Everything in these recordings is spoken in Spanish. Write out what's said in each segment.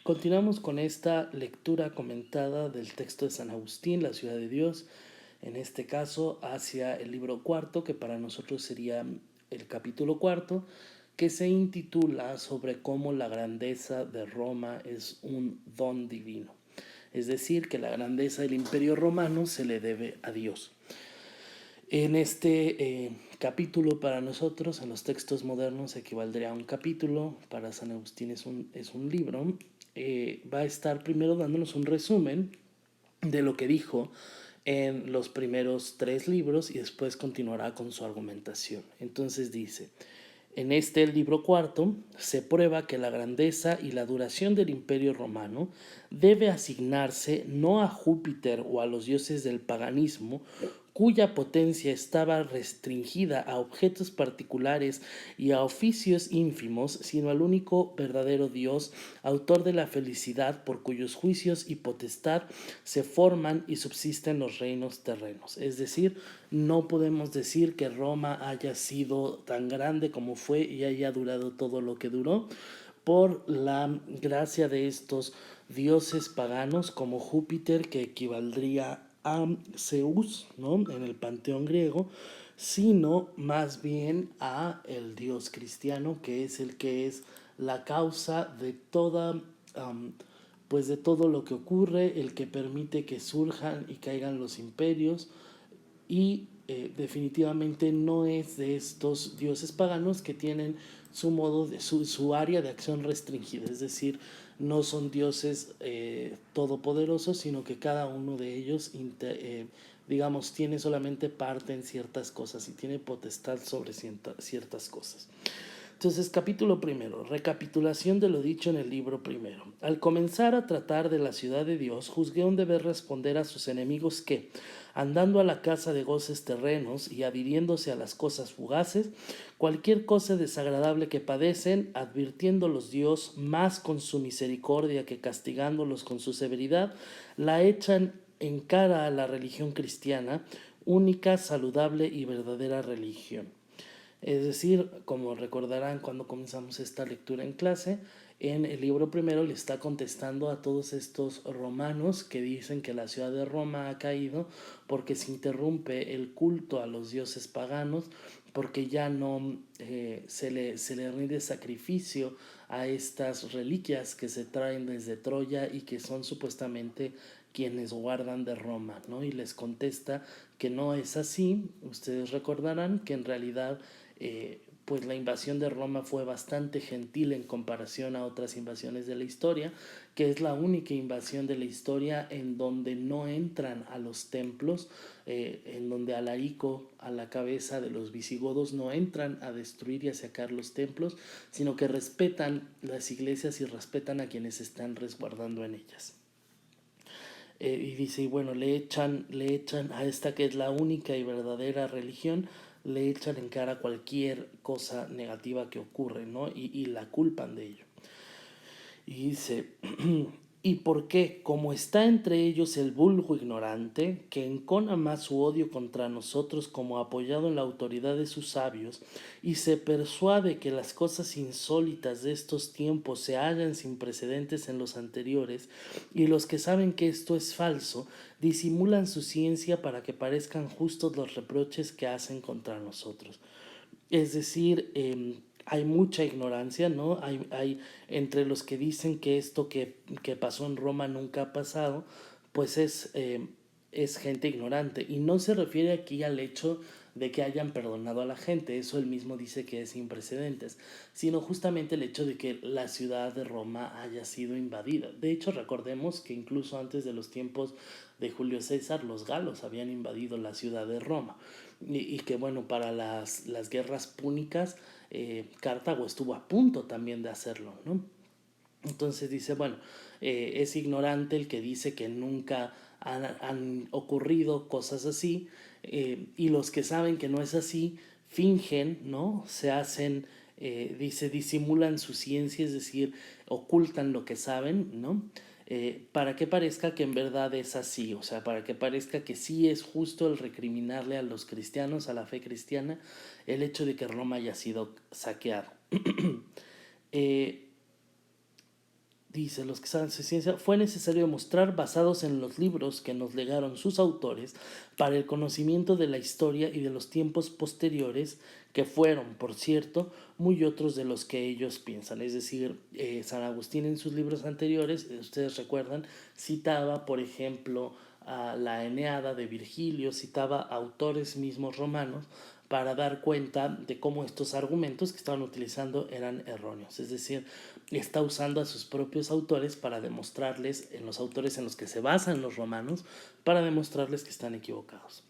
Continuamos con esta lectura comentada del texto de San Agustín, la ciudad de Dios, en este caso hacia el libro cuarto, que para nosotros sería el capítulo cuarto, que se intitula sobre cómo la grandeza de Roma es un don divino. Es decir, que la grandeza del Imperio Romano se le debe a Dios. En este capítulo para nosotros, en los textos modernos, equivaldría a un capítulo. Para San Agustín es un libro. Va a estar primero dándonos un resumen de lo que dijo en los primeros 3 libros y después continuará con su argumentación. Entonces dice: en este libro cuarto se prueba que la grandeza y la duración del Imperio Romano debe asignarse no a Júpiter o a los dioses del paganismo, cuya potencia estaba restringida a objetos particulares y a oficios ínfimos, sino al único verdadero Dios, autor de la felicidad, por cuyos juicios y potestad se forman y subsisten los reinos terrenos. Es decir, no podemos decir que Roma haya sido tan grande como fue y haya durado todo lo que duró por la gracia de estos dioses paganos como Júpiter, que equivaldría a Zeus, ¿no?, en el panteón griego, sino más bien a el Dios cristiano, que es el que es la causa de toda pues de todo lo que ocurre, el que permite que surjan y caigan los imperios, y definitivamente no es de estos dioses paganos que tienen su modo de su área de acción restringida, es decir, no son dioses todopoderosos, sino que cada uno de ellos digamos tiene solamente parte en ciertas cosas y tiene potestad sobre ciertas cosas. Entonces, capítulo primero, recapitulación de lo dicho en el libro primero. Al comenzar a tratar de la ciudad de Dios, juzgué un deber responder a sus enemigos que, andando a la caza de goces terrenos y adhiriéndose a las cosas fugaces, cualquier cosa desagradable que padecen, advirtiéndolos Dios más con su misericordia que castigándolos con su severidad, la echan en cara a la religión cristiana, única, saludable y verdadera religión. Es decir, como recordarán cuando comenzamos esta lectura en clase, en el libro primero le está contestando a todos estos romanos que dicen que la ciudad de Roma ha caído porque se interrumpe el culto a los dioses paganos, porque ya no se le rinde sacrificio a estas reliquias que se traen desde Troya y que son supuestamente quienes guardan de Roma, ¿no? Y les contesta que no es así. Ustedes recordarán que en realidad pues la invasión de Roma fue bastante gentil en comparación a otras invasiones de la historia, que es la única invasión de la historia en donde no entran a los templos, en donde Alarico, a la cabeza de los visigodos, no entran a destruir y a sacar los templos, sino que respetan las iglesias y respetan a quienes están resguardando en ellas. Y dice, y bueno, le echan a esta que es la única y verdadera religión, le echan en cara cualquier cosa negativa que ocurre, ¿no? Y la culpan de ello. Y dice, ¿y por qué? Como está entre ellos el vulgo ignorante, que encona más su odio contra nosotros como apoyado en la autoridad de sus sabios, y se persuade que las cosas insólitas de estos tiempos se hallan sin precedentes en los anteriores, y los que saben que esto es falso, disimulan su ciencia para que parezcan justos los reproches que hacen contra nosotros. Es decir, hay mucha ignorancia, ¿no? Hay entre los que dicen que esto que pasó en Roma nunca ha pasado, pues es gente ignorante. Y no se refiere aquí al hecho de que hayan perdonado a la gente, eso él mismo dice que es sin precedentes, sino justamente el hecho de que la ciudad de Roma haya sido invadida. De hecho, recordemos que incluso antes de los tiempos de Julio César, los galos habían invadido la ciudad de Roma. Y que bueno, para las guerras púnicas, Cartago estuvo a punto también de hacerlo, ¿no? Entonces dice, bueno, es ignorante el que dice que nunca han ocurrido cosas así, y los que saben que no es así, fingen, ¿no? Se hacen, dice, disimulan su ciencia, es decir, ocultan lo que saben, ¿no? Para que parezca que en verdad es así, o sea, para que parezca que sí es justo el recriminarle a los cristianos, a la fe cristiana, el hecho de que Roma haya sido saqueado. dice, los que saben su ciencia, fue necesario demostrar, basados en los libros que nos legaron sus autores, para el conocimiento de la historia y de los tiempos posteriores, que fueron, por cierto, muy otros de los que ellos piensan. Es decir, San Agustín en sus libros anteriores, ustedes recuerdan, citaba, por ejemplo, a la Eneada de Virgilio, citaba autores mismos romanos para dar cuenta de cómo estos argumentos que estaban utilizando eran erróneos. Es decir, está usando a sus propios autores para demostrarles, en los autores en los que se basan los romanos, para demostrarles que están equivocados.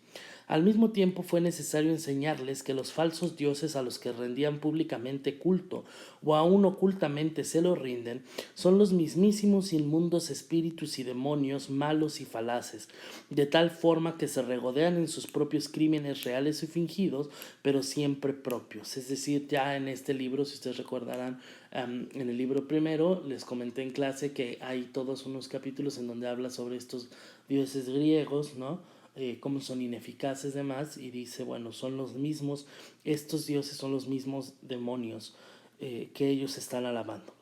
Al mismo tiempo fue necesario enseñarles que los falsos dioses a los que rendían públicamente culto o aún ocultamente se lo rinden son los mismísimos inmundos espíritus y demonios malos y falaces, de tal forma que se regodean en sus propios crímenes reales y fingidos, pero siempre propios. Es decir, ya en este libro, si ustedes recordarán, en el libro primero les comenté en clase que hay todos unos capítulos en donde habla sobre estos dioses griegos, ¿no? Cómo son ineficaces demás, y dice, bueno, son los mismos, estos dioses son los mismos demonios que ellos están alabando.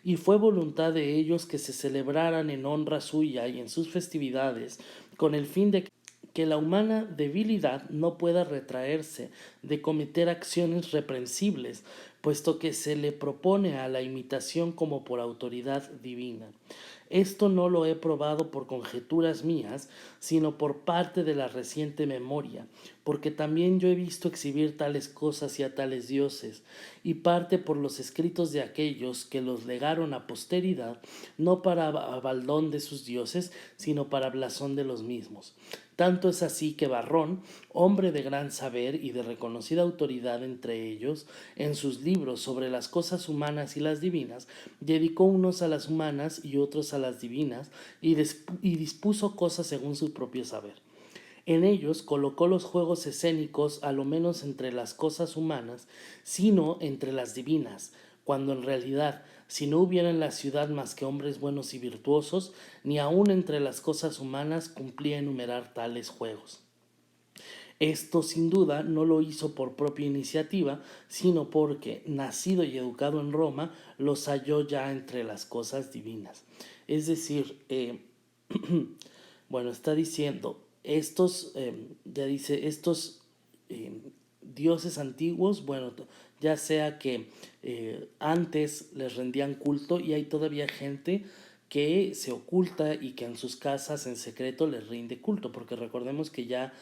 Y fue voluntad de ellos que se celebraran en honra suya y en sus festividades, con el fin de que la humana debilidad no pueda retraerse de cometer acciones reprensibles, puesto que se le propone a la imitación como por autoridad divina. Esto no lo he probado por conjeturas mías, sino por parte de la reciente memoria, porque también yo he visto exhibir tales cosas y a tales dioses, y parte por los escritos de aquellos que los legaron a posteridad, no para baldón de sus dioses, sino para blasón de los mismos. Tanto es así que Varrón, hombre de gran saber y de reconocida autoridad entre ellos, en sus libros sobre las cosas humanas y las divinas, dedicó unos a las humanas y otros a las divinas, y dispuso cosas según su propio saber. En ellos colocó los juegos escénicos a lo menos entre las cosas humanas, sino entre las divinas, cuando en realidad, si no hubiera en la ciudad más que hombres buenos y virtuosos, ni aun entre las cosas humanas cumplía enumerar tales juegos. Esto sin duda no lo hizo por propia iniciativa, sino porque, nacido y educado en Roma, los halló ya entre las cosas divinas. Es decir, bueno, está diciendo, ya dice, estos dioses antiguos, bueno, ya sea que antes les rendían culto y hay todavía gente que se oculta y que en sus casas en secreto les rinde culto, porque recordemos que ya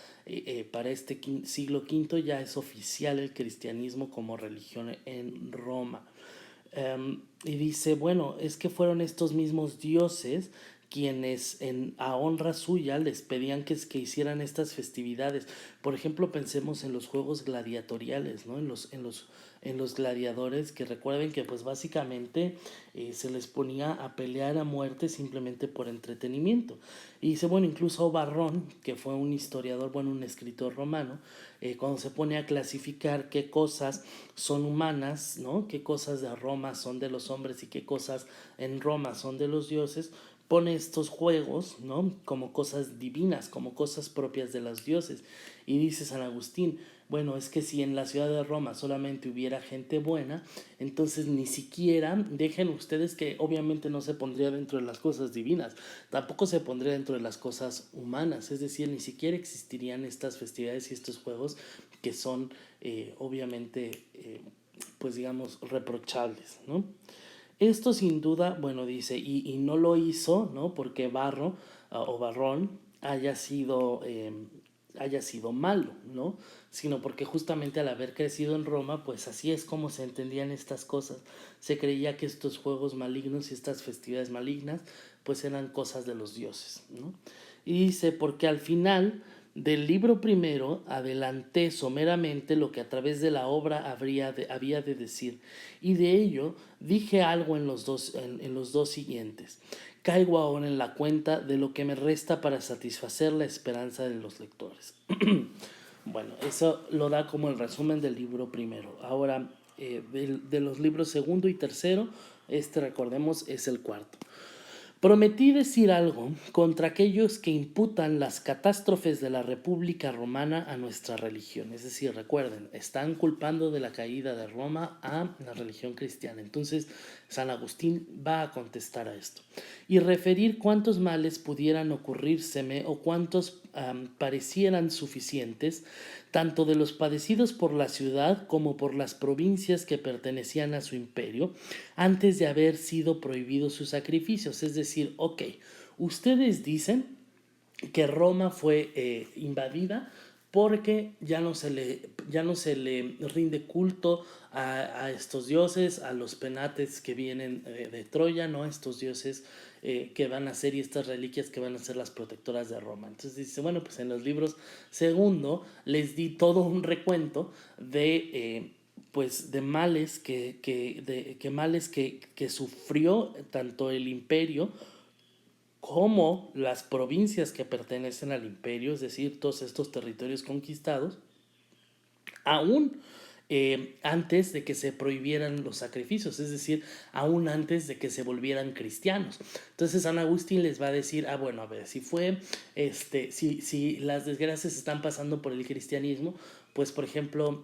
para este siglo V ya es oficial el cristianismo como religión en Roma. Y dice, bueno, es que fueron estos mismos dioses quienes a honra suya les pedían que hicieran estas festividades. Por ejemplo, pensemos en los juegos gladiatoriales, ¿no? En los gladiadores, que recuerden que pues básicamente se les ponía a pelear a muerte simplemente por entretenimiento. Y dice, bueno, incluso Varrón, que fue un historiador, bueno, un escritor romano, cuando se pone a clasificar qué cosas son humanas, ¿no? Qué cosas de Roma son de los hombres y qué cosas en Roma son de los dioses, pone estos juegos, ¿no? Como cosas divinas, como cosas propias de los dioses. Y dice San Agustín, bueno, es que si en la ciudad de Roma solamente hubiera gente buena, entonces ni siquiera, dejen ustedes que obviamente no se pondría dentro de las cosas divinas, tampoco se pondría dentro de las cosas humanas, es decir, ni siquiera existirían estas festividades y estos juegos que son obviamente, pues digamos, reprochables, ¿no? Esto sin duda, bueno, dice, y no lo hizo, ¿no? Porque Barro o Barrón haya sido malo, ¿no? Sino porque justamente al haber crecido en Roma, pues así es como se entendían estas cosas. Se creía que estos juegos malignos y estas festividades malignas, pues eran cosas de los dioses, ¿no? Y dice, porque al final del libro primero adelanté someramente lo que a través de la obra había de decir, y de ello dije algo en los dos siguientes. Caigo ahora en la cuenta de lo que me resta para satisfacer la esperanza de los lectores. Bueno, eso lo da como el resumen del libro primero. Ahora, de los libros segundo y tercero, recordemos, es el cuarto. Prometí decir algo contra aquellos que imputan las catástrofes de la República Romana a nuestra religión. Es decir, recuerden, están culpando de la caída de Roma a la religión cristiana. Entonces, San Agustín va a contestar a esto y referir cuántos males pudieran ocurrírseme o cuántos parecieran suficientes, tanto de los padecidos por la ciudad como por las provincias que pertenecían a su imperio, antes de haber sido prohibidos sus sacrificios. Es decir, ok, ustedes dicen que Roma fue invadida porque ya no se le rinde culto a estos dioses, a los penates que vienen de Troya, ¿no? Estos dioses que van a ser y estas reliquias que van a ser las protectoras de Roma. Entonces dice, bueno, pues en los libros segundo les di todo un recuento de pues de males que sufrió tanto el imperio como las provincias que pertenecen al imperio, es decir, todos estos territorios conquistados, aún antes de que se prohibieran los sacrificios, es decir, aún antes de que se volvieran cristianos. Entonces San Agustín les va a decir, bueno, a ver, si las desgracias están pasando por el cristianismo, pues por ejemplo,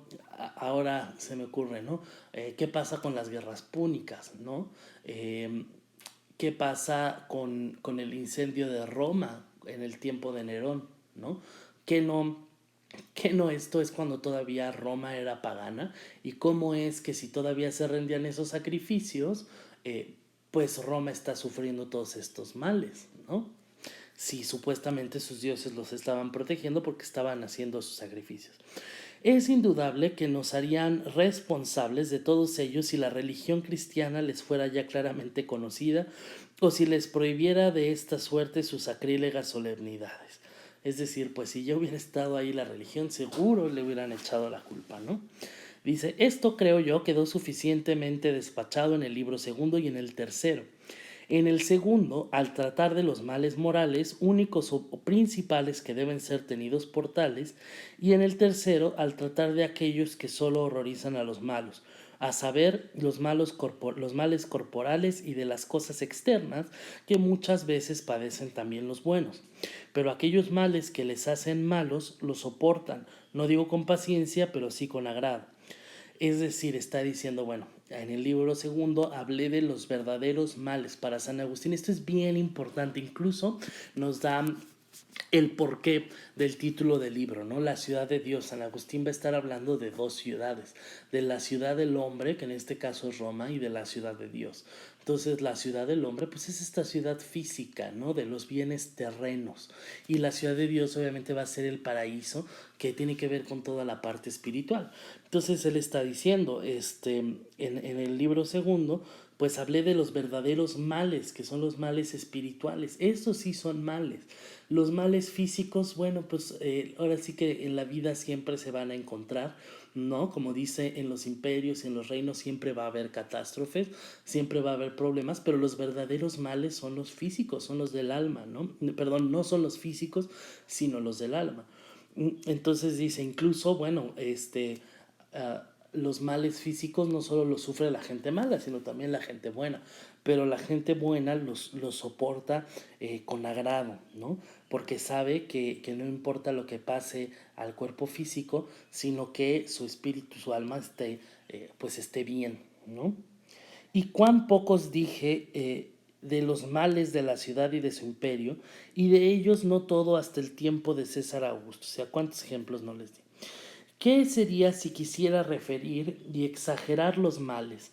ahora se me ocurre, ¿no? ¿Qué pasa con las guerras púnicas, ¿no? ¿Qué pasa con el incendio de Roma en el tiempo de Nerón, ¿no? Que no, que no esto es cuando todavía Roma era pagana y cómo es que si todavía se rendían esos sacrificios, pues Roma está sufriendo todos estos males, ¿no? Si supuestamente sus dioses los estaban protegiendo porque estaban haciendo sus sacrificios. Es indudable que nos harían responsables de todos ellos si la religión cristiana les fuera ya claramente conocida o si les prohibiera de esta suerte sus sacrílegas solemnidades. Es decir, pues si ya hubiera estado ahí la religión, seguro le hubieran echado la culpa, ¿no? Dice, esto creo yo quedó suficientemente despachado en el libro segundo y en el tercero. En el segundo, al tratar de los males morales únicos o principales que deben ser tenidos por tales, y en el tercero, al tratar de aquellos que solo horrorizan a los malos, a saber, los males corporales y de las cosas externas que muchas veces padecen también los buenos. Pero aquellos males que les hacen malos los soportan, no digo con paciencia, pero sí con agrado. Es decir, está diciendo, bueno, en el libro segundo hablé de los verdaderos males para San Agustín. Esto es bien importante, incluso nos da el porqué del título del libro, ¿no? La ciudad de Dios. San Agustín va a estar hablando de dos ciudades, de la ciudad del hombre, que en este caso es Roma, y de la ciudad de Dios. Entonces, la ciudad del hombre, pues es esta ciudad física, ¿no? De los bienes terrenos. Y la ciudad de Dios obviamente va a ser el paraíso, que tiene que ver con toda la parte espiritual. Entonces, él está diciendo, en el libro segundo, pues hablé de los verdaderos males, que son los males espirituales. Estos sí son males. Los males físicos, bueno, pues ahora sí que en la vida siempre se van a encontrar, ¿no? Como dice, en los imperios y en los reinos siempre va a haber catástrofes, siempre va a haber problemas, pero los verdaderos males son los físicos, son los del alma, ¿no? Perdón, no son los físicos, sino los del alma. Entonces dice, incluso, bueno, los males físicos no solo los sufre la gente mala, sino también la gente buena. Pero la gente buena los soporta con agrado, ¿no? Porque sabe que no importa lo que pase al cuerpo físico, sino que su espíritu, su alma pues esté bien, ¿no? Y cuán pocos dije de los males de la ciudad y de su imperio, y de ellos no todo hasta el tiempo de César Augusto. O sea, ¿cuántos ejemplos no les di? ¿Qué sería si quisiera referir y exagerar los males?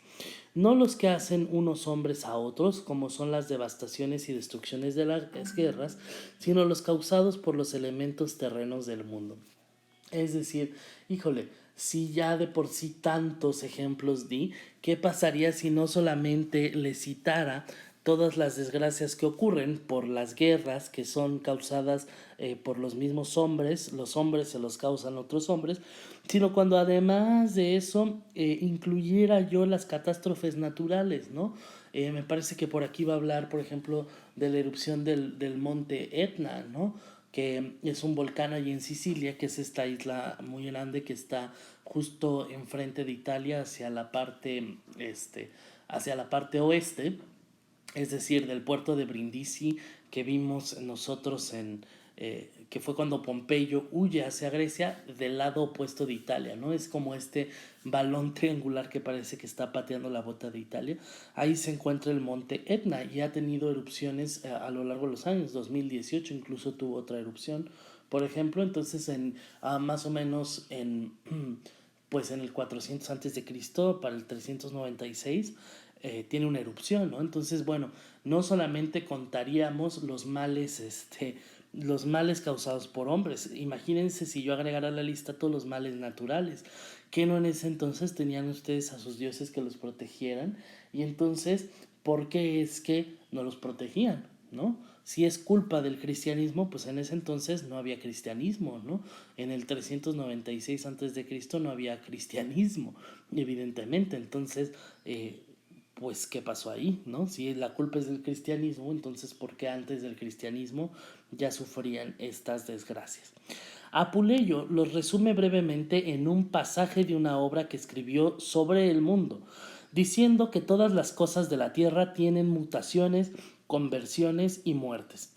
No los que hacen unos hombres a otros, como son las devastaciones y destrucciones de las guerras, sino los causados por los elementos terrenos del mundo. Es decir, híjole, si ya de por sí tantos ejemplos di, ¿qué pasaría si no solamente le citara todas las desgracias que ocurren por las guerras que son causadas por los mismos hombres, los hombres se los causan otros hombres, sino cuando además de eso incluyera yo las catástrofes naturales, ¿no? Me parece que por aquí va a hablar, por ejemplo, de la erupción del monte Etna, ¿no? Que es un volcán allí en Sicilia, que es esta isla muy grande que está justo enfrente de Italia hacia la parte oeste, es decir, del puerto de Brindisi que vimos nosotros que fue cuando Pompeyo huye hacia Grecia del lado opuesto de Italia, ¿no? Es como este balón triangular que parece que está pateando la bota de Italia. Ahí se encuentra el monte Etna y ha tenido erupciones a lo largo de los años. 2018 incluso tuvo otra erupción, por ejemplo. Entonces más o menos pues en el 400 antes de Cristo, para el 396 tiene una erupción, ¿no? Entonces, bueno, no solamente contaríamos los males causados por hombres. Imagínense si yo agregara a la lista todos los males naturales, que no en ese entonces tenían ustedes a sus dioses que los protegieran, y entonces, ¿por qué es que no los protegían, no? Si es culpa del cristianismo, pues en ese entonces no había cristianismo, ¿no? En el 396 antes de Cristo no había cristianismo, evidentemente. Entonces, pues, ¿qué pasó ahí, no? Si la culpa es del cristianismo, entonces, ¿por qué antes del cristianismo ya sufrían estas desgracias? Apuleyo los resume brevemente en un pasaje de una obra que escribió sobre el mundo, diciendo que todas las cosas de la tierra tienen mutaciones, conversiones y muertes.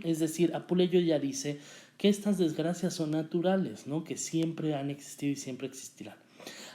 Es decir, Apuleyo ya dice que estas desgracias son naturales, ¿no? Que siempre han existido y siempre existirán.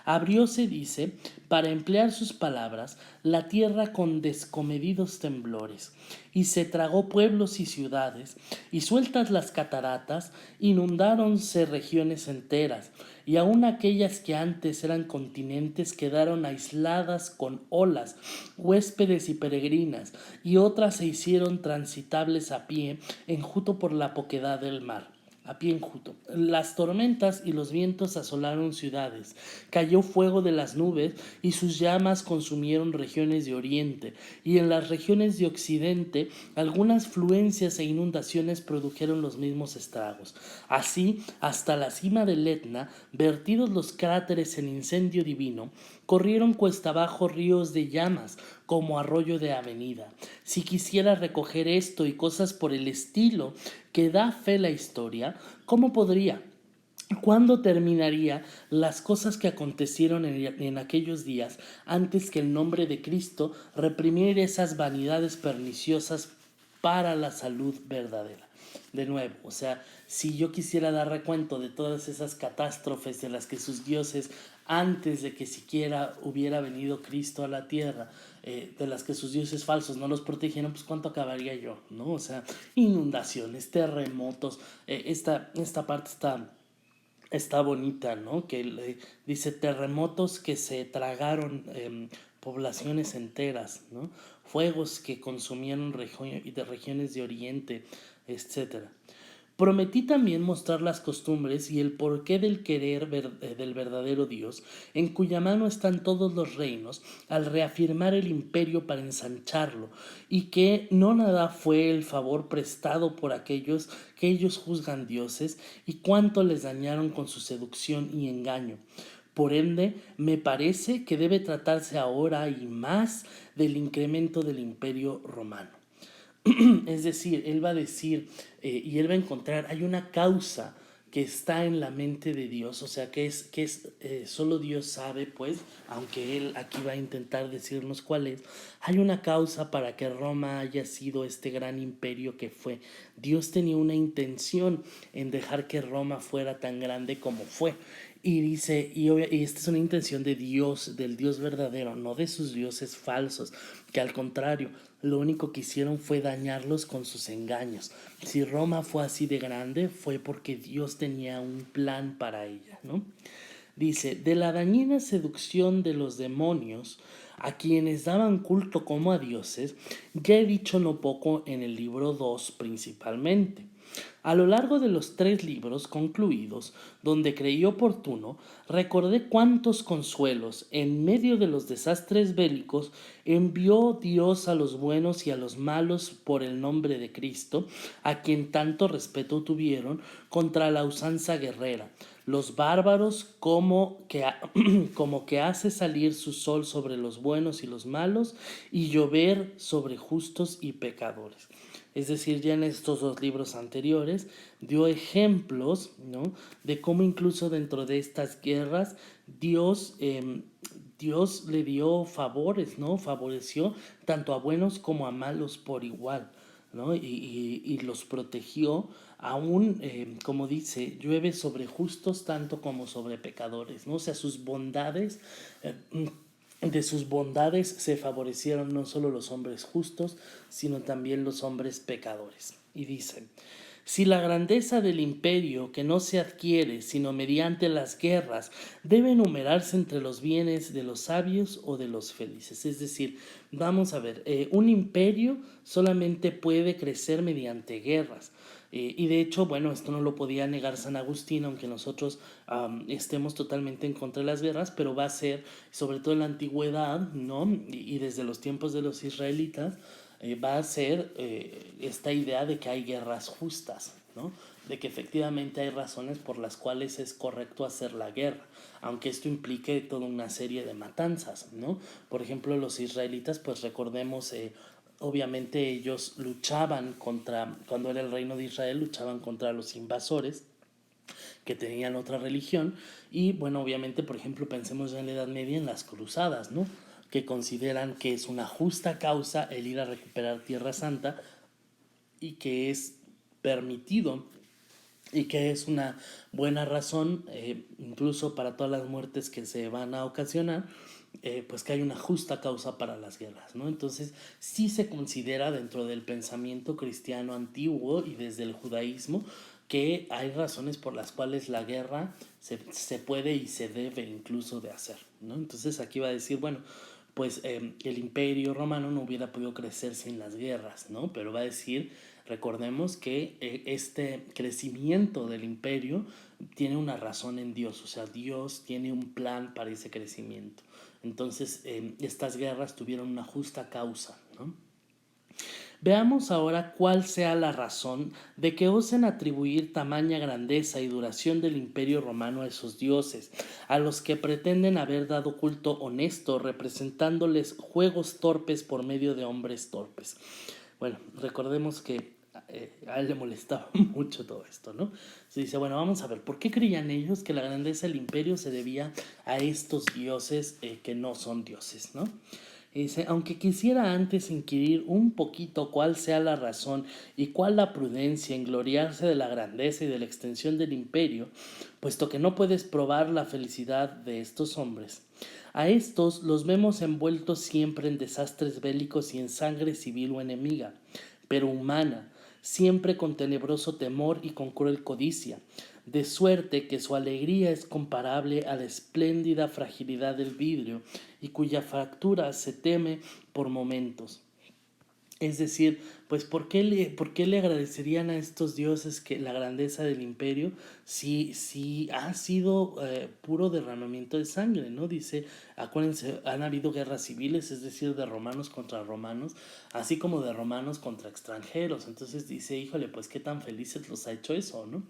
Abrióse, dice, para emplear sus palabras, la tierra con descomedidos temblores, y se tragó pueblos y ciudades, y sueltas las cataratas, inundáronse regiones enteras, y aun aquellas que antes eran continentes quedaron aisladas con olas, huéspedes y peregrinas, y otras se hicieron transitables a pie, enjuto por la poquedad del mar. A pie enjuto. Las tormentas y los vientos asolaron ciudades, cayó fuego de las nubes y sus llamas consumieron regiones de oriente, y en las regiones de occidente algunas fluencias e inundaciones produjeron los mismos estragos. Así, hasta la cima del Etna, vertidos los cráteres en incendio divino, corrieron cuesta abajo ríos de llamas, como arroyo de avenida. Si quisiera recoger esto y cosas por el estilo que da fe la historia, ¿cómo podría? ¿Cuándo terminaría las cosas que acontecieron en aquellos días antes que el nombre de Cristo reprimiera esas vanidades perniciosas para la salud verdadera? De nuevo, o sea, si yo quisiera dar recuento de todas esas catástrofes de las que sus dioses, antes de que siquiera hubiera venido Cristo a la tierra, de las que sus dioses falsos no los protegieron, pues cuánto acabaría yo, ¿no? O sea, inundaciones, terremotos, esta parte está bonita, ¿no? Que dice terremotos que se tragaron poblaciones enteras, ¿no? Fuegos que consumieron de regiones de oriente, etcétera. Prometí también mostrar las costumbres y el porqué del querer del verdadero Dios, en cuya mano están todos los reinos, al reafirmar el imperio para ensancharlo, y que no nada fue el favor prestado por aquellos que ellos juzgan dioses, y cuánto les dañaron con su seducción y engaño. Por ende, me parece que debe tratarse ahora y más del incremento del imperio romano. Es decir, él va a decir y él va a encontrar, hay una causa que está en la mente de Dios, o sea, solo Dios sabe, pues, aunque él aquí va a intentar decirnos cuál es, hay una causa para que Roma haya sido este gran imperio que fue. Dios tenía una intención en dejar que Roma fuera tan grande como fue. Y dice, y esta es una intención de Dios, del Dios verdadero, no de sus dioses falsos, que al contrario, lo único que hicieron fue dañarlos con sus engaños. Si Roma fue así de grande, fue porque Dios tenía un plan para ella, ¿no? Dice, de la dañina seducción de los demonios, a quienes daban culto como a dioses, ya he dicho no poco en el libro 2 principalmente. A lo largo de los 3 libros concluidos, donde creí oportuno, recordé cuántos consuelos, en medio de los desastres bélicos, envió Dios a los buenos y a los malos por el nombre de Cristo, a quien tanto respeto tuvieron, contra la usanza guerrera, los bárbaros como que hace salir su sol sobre los buenos y los malos, y llover sobre justos y pecadores. Es decir, ya en estos 2 libros anteriores dio ejemplos, ¿no?, de cómo incluso dentro de estas guerras Dios le dio favores, ¿no? Favoreció tanto a buenos como a malos por igual. ¿no? Y los protegió, aún, como dice, llueve sobre justos tanto como sobre pecadores, ¿no? O sea, sus bondades, de sus bondades se favorecieron no solo los hombres justos, sino también los hombres pecadores. Y dice: si la grandeza del imperio, que no se adquiere sino mediante las guerras, debe enumerarse entre los bienes de los sabios o de los felices. Es decir, vamos a ver, un imperio solamente puede crecer mediante guerras. Y de hecho, bueno, esto no lo podía negar San Agustín, aunque nosotros estemos totalmente en contra de las guerras, pero va a ser, sobre todo en la antigüedad, ¿no? Y desde los tiempos de los israelitas, va a ser esta idea de que hay guerras justas, ¿no? De que efectivamente hay razones por las cuales es correcto hacer la guerra, aunque esto implique toda una serie de matanzas, ¿no? Por ejemplo, los israelitas, pues recordemos, obviamente ellos luchaban contra, cuando era el reino de Israel, luchaban contra los invasores que tenían otra religión. Y bueno, obviamente, por ejemplo, pensemos en la Edad Media en las cruzadas, ¿no? Que consideran que es una justa causa el ir a recuperar Tierra Santa y que es permitido y que es una buena razón, incluso para todas las muertes que se van a ocasionar, pues que hay una justa causa para las guerras, ¿no? Entonces sí se considera dentro del pensamiento cristiano antiguo y desde el judaísmo que hay razones por las cuales la guerra se puede y se debe incluso de hacer, ¿no? Entonces aquí va a decir, bueno, pues el imperio romano no hubiera podido crecer sin las guerras, ¿no? Pero va a decir, recordemos que este crecimiento del imperio tiene una razón en Dios, o sea, Dios tiene un plan para ese crecimiento. Entonces, estas guerras tuvieron una justa causa, ¿no? Veamos ahora cuál sea la razón de que osen atribuir tamaña grandeza y duración del imperio romano a esos dioses, a los que pretenden haber dado culto honesto, representándoles juegos torpes por medio de hombres torpes. Bueno, recordemos que a él le molestaba mucho todo esto, ¿no? Se dice, bueno, vamos a ver, ¿por qué creían ellos que la grandeza del imperio se debía a estos dioses que no son dioses, ¿no? Dice, aunque quisiera antes inquirir un poquito cuál sea la razón y cuál la prudencia en gloriarse de la grandeza y de la extensión del imperio, puesto que no puedes probar la felicidad de estos hombres. A estos los vemos envueltos siempre en desastres bélicos y en sangre civil o enemiga, pero humana, siempre con tenebroso temor y con cruel codicia, de suerte que su alegría es comparable a la espléndida fragilidad del vidrio y cuya fractura se teme por momentos. Es decir, pues ¿por qué le agradecerían a estos dioses que la grandeza del imperio si ha sido puro derramamiento de sangre, ¿no? Dice, acuérdense, han habido guerras civiles, es decir, de romanos contra romanos, así como de romanos contra extranjeros. Entonces dice, híjole, pues qué tan felices los ha hecho eso, ¿no?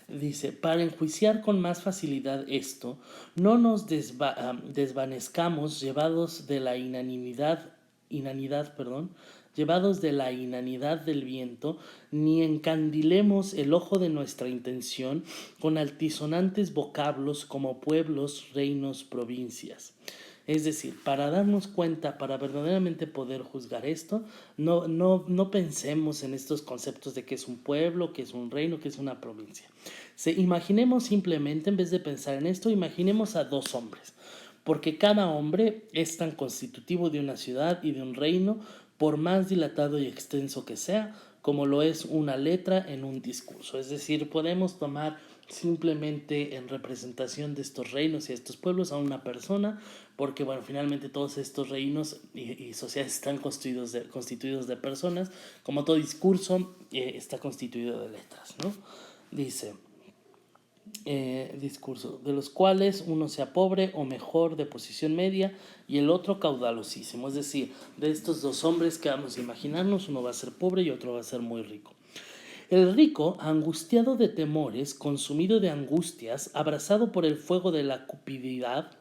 Dice, para enjuiciar con más facilidad esto, no nos desvanezcamos llevados de la inanidad, perdón, llevados de la inanidad del viento, ni encandilemos el ojo de nuestra intención con altisonantes vocablos como pueblos, reinos, provincias. Es decir, para darnos cuenta, para verdaderamente poder juzgar esto, no pensemos en estos conceptos de que es un pueblo, que es un reino, que es una provincia. Imaginemos simplemente, en vez de pensar en esto, imaginemos a dos hombres, porque cada hombre es tan constitutivo de una ciudad y de un reino, por más dilatado y extenso que sea, como lo es una letra en un discurso. Es decir, podemos tomar simplemente en representación de estos reinos y estos pueblos a una persona, porque bueno, finalmente todos estos reinos y sociedades están constituidos de personas, como todo discurso está constituido de letras, ¿no? Dice, discurso, de los cuales uno sea pobre o mejor de posición media y el otro caudalosísimo. Es decir, de estos dos hombres que vamos a imaginarnos, uno va a ser pobre y otro va a ser muy rico. El rico, angustiado de temores, consumido de angustias, abrazado por el fuego de la cupididad,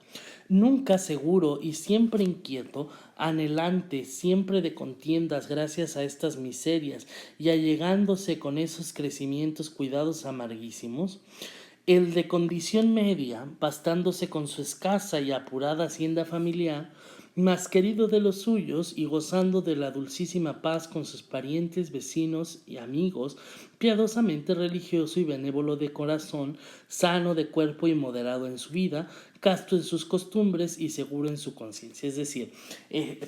nunca seguro y siempre inquieto, anhelante siempre de contiendas gracias a estas miserias y allegándose con esos crecimientos cuidados amarguísimos, el de condición media, bastándose con su escasa y apurada hacienda familiar, más querido de los suyos y gozando de la dulcísima paz con sus parientes, vecinos y amigos, piadosamente religioso y benévolo de corazón, sano de cuerpo y moderado en su vida, casto en sus costumbres y seguro en su conciencia. Es decir,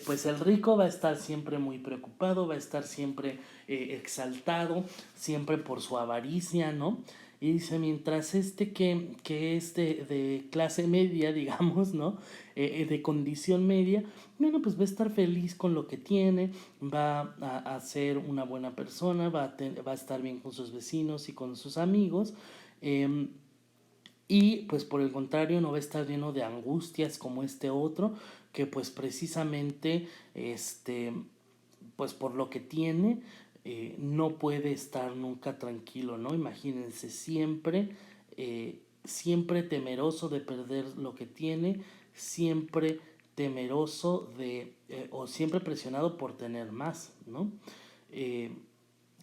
pues el rico va a estar siempre muy preocupado, va a estar siempre exaltado, siempre por su avaricia, ¿no? Y dice, mientras que es de clase media, digamos, ¿no? De condición media, bueno, pues va a estar feliz con lo que tiene, va a ser una buena persona, va a estar bien con sus vecinos y con sus amigos. Y pues por el contrario no va a estar lleno de angustias como este otro, que pues precisamente pues por lo que tiene, no puede estar nunca tranquilo, ¿no? Imagínense, siempre temeroso de perder lo que tiene, siempre temeroso o siempre presionado por tener más, ¿no? Eh,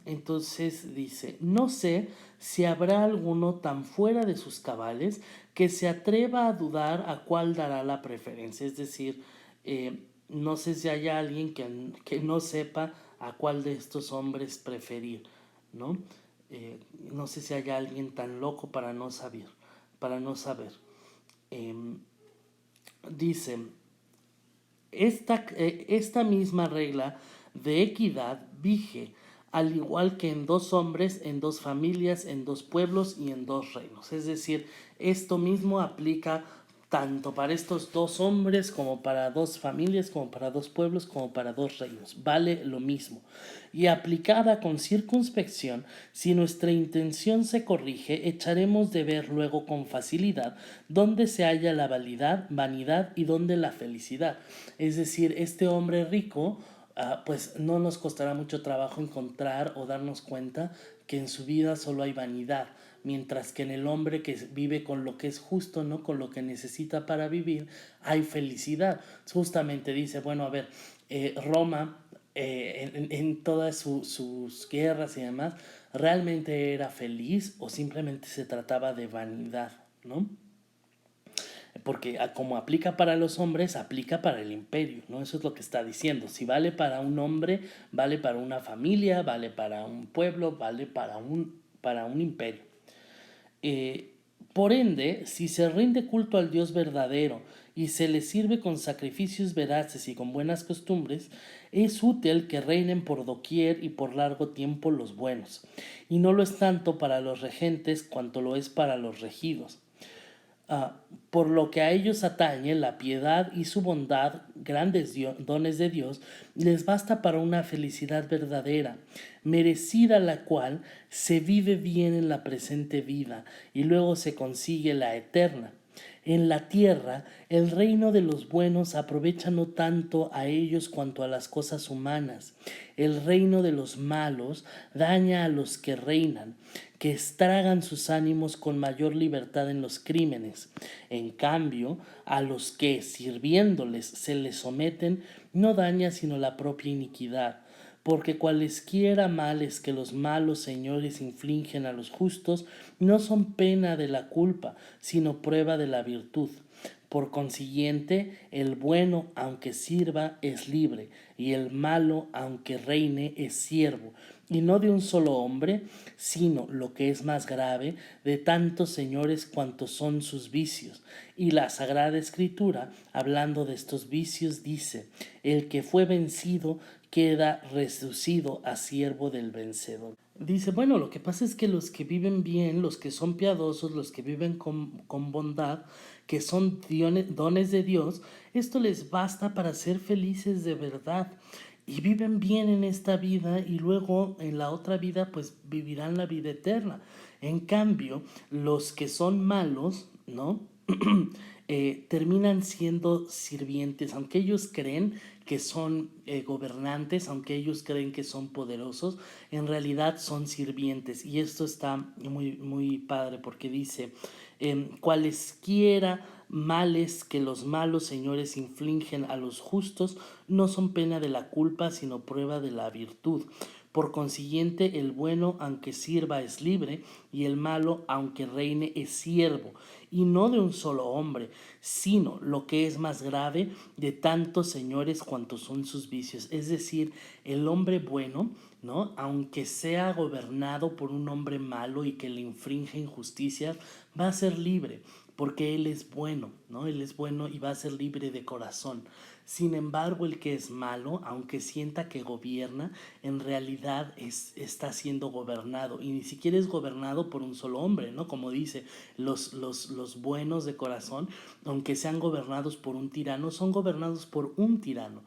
entonces dice, no sé si habrá alguno tan fuera de sus cabales que se atreva a dudar a cuál dará la preferencia. Es decir, no sé si hay alguien que no sepa a cuál de estos hombres preferir, ¿no? No sé si hay alguien tan loco para no saber, para no saber. Dice, esta misma regla de equidad vige, al igual que en dos hombres, en dos familias, en dos pueblos y en dos reinos. Es decir, esto mismo aplica tanto para estos dos hombres como para dos familias, como para dos pueblos, como para dos reinos. Vale lo mismo. Y aplicada con circunspección, si nuestra intención se corrige, echaremos de ver luego con facilidad dónde se halla la vanidad y dónde la felicidad. Es decir, este hombre rico, pues no nos costará mucho trabajo encontrar o darnos cuenta que en su vida solo hay vanidad, mientras que en el hombre que vive con lo que es justo, ¿no? Con lo que necesita para vivir, hay felicidad. Justamente dice, bueno, a ver, Roma, en todas sus guerras y demás, ¿realmente era feliz o simplemente se trataba de vanidad, ¿no? Porque como aplica para los hombres, aplica para el imperio, ¿no? Eso es lo que está diciendo. Si vale para un hombre, vale para una familia, vale para un pueblo, vale para un imperio. Por ende, si se rinde culto al Dios verdadero y se le sirve con sacrificios veraces y con buenas costumbres, es útil que reinen por doquier y por largo tiempo los buenos, y no lo es tanto para los regentes cuanto lo es para los regidos. Por lo que a ellos atañe, la piedad y su bondad, grandes dones de Dios, les basta para una felicidad verdadera, merecida la cual se vive bien en la presente vida y luego se consigue la eterna. En la tierra, el reino de los buenos aprovecha no tanto a ellos cuanto a las cosas humanas. El reino de los malos daña a los que reinan, que estragan sus ánimos con mayor libertad en los crímenes. En cambio, a los que, sirviéndoles, se les someten, no daña sino la propia iniquidad, porque cualesquiera males que los malos señores infligen a los justos no son pena de la culpa, sino prueba de la virtud. Por consiguiente, el bueno, aunque sirva, es libre, y el malo, aunque reine, es siervo, y no de un solo hombre, sino, lo que es más grave, de tantos señores cuantos son sus vicios. Y la Sagrada Escritura, hablando de estos vicios, dice, el que fue vencido queda reducido a siervo del vencedor. Dice, bueno, lo que pasa es que los que viven bien, los que son piadosos, los que viven con bondad, que son dones de Dios, esto les basta para ser felices de verdad. Y viven bien en esta vida y luego en la otra vida pues vivirán la vida eterna. En cambio, los que son malos, ¿no? Terminan siendo sirvientes, aunque ellos creen que son gobernantes, aunque ellos creen que son poderosos, en realidad son sirvientes. Y esto está muy, muy padre porque dice, cualesquiera males que los malos señores infligen a los justos no son pena de la culpa, sino prueba de la virtud. Por consiguiente, el bueno, aunque sirva, es libre, y el malo, aunque reine, es siervo, y no de un solo hombre, sino, lo que es más grave, de tantos señores cuantos son sus vicios. Es decir, el hombre bueno, ¿no? Aunque sea gobernado por un hombre malo y que le infringe injusticias, va a ser libre, porque él es bueno, ¿no? Él es bueno y va a ser libre de corazón. Sin embargo, el que es malo, aunque sienta que gobierna, en realidad está siendo gobernado, y ni siquiera es gobernado por un solo hombre, ¿no? Como dice, los buenos de corazón, aunque sean gobernados por un tirano, son gobernados por un tirano.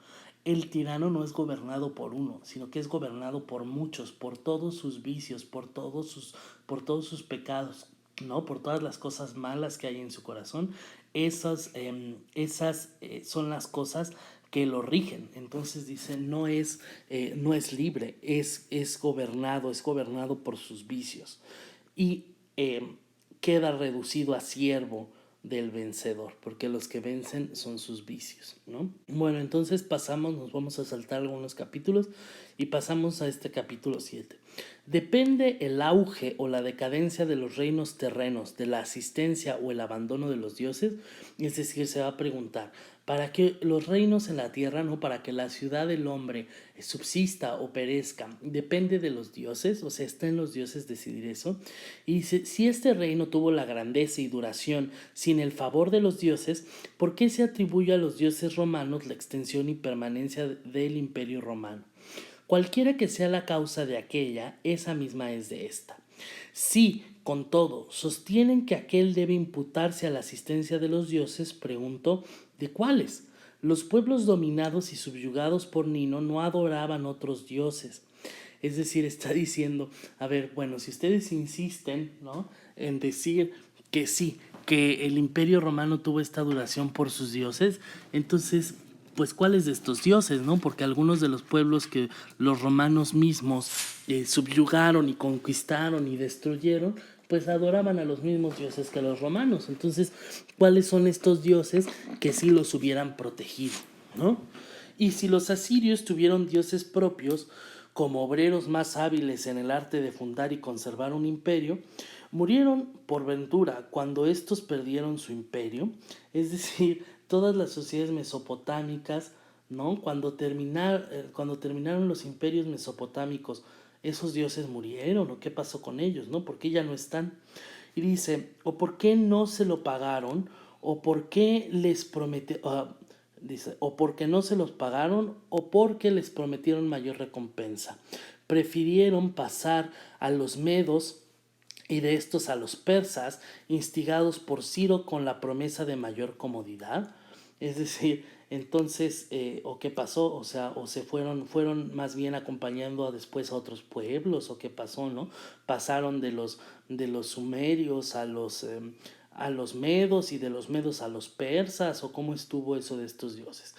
El tirano no es gobernado por uno, sino que es gobernado por muchos, por todos sus vicios, por todos sus pecados, ¿no? Por todas las cosas malas que hay en su corazón. Esas son las cosas que lo rigen. Entonces dice, no es libre, es gobernado por sus vicios. Y queda reducido a siervo del vencedor, porque los que vencen son sus vicios, ¿no? Bueno, entonces nos vamos a saltar algunos capítulos y pasamos a este capítulo 7. Depende el auge o la decadencia de los reinos terrenos, de la asistencia o el abandono de los dioses. Es decir, se va a preguntar, para que los reinos en la tierra, no, para que la ciudad del hombre subsista o perezca, depende de los dioses, o sea, está en los dioses decidir eso. Y dice, si este reino tuvo la grandeza y duración sin el favor de los dioses, ¿por qué se atribuye a los dioses romanos la extensión y permanencia del imperio romano? Cualquiera que sea la causa de aquella, esa misma es de esta. Si, con todo, sostienen que aquel debe imputarse a la asistencia de los dioses, pregunto, ¿de cuáles? Los pueblos dominados y subyugados por Nino no adoraban otros dioses. Es decir, está diciendo, a ver, bueno, si ustedes insisten, ¿no?, en decir que sí, que el imperio romano tuvo esta duración por sus dioses, entonces, pues, ¿cuáles de estos dioses, no? Porque algunos de los pueblos que los romanos mismos subyugaron y conquistaron y destruyeron, pues adoraban a los mismos dioses que los romanos. Entonces, ¿cuáles son estos dioses que sí los hubieran protegido, ¿no? Y si los asirios tuvieron dioses propios, como obreros más hábiles en el arte de fundar y conservar un imperio, murieron por ventura cuando estos perdieron su imperio. Es decir, todas las sociedades mesopotámicas, ¿no? Cuando terminaron los imperios mesopotámicos, esos dioses murieron, ¿o qué pasó con ellos, no? ¿Por qué ya no están? Y dice, o por qué no se lo pagaron, o por qué les prometió, dice, o porque no se los pagaron, o porque les prometieron mayor recompensa. Prefirieron pasar a los medos y de estos a los persas, instigados por Ciro con la promesa de mayor comodidad. Es decir, entonces, ¿o qué pasó? O sea, o se fueron más bien acompañando después a otros pueblos, ¿o qué pasó, no? Pasaron de los sumerios a los medos, y de los medos a los persas, o cómo estuvo eso de estos dioses.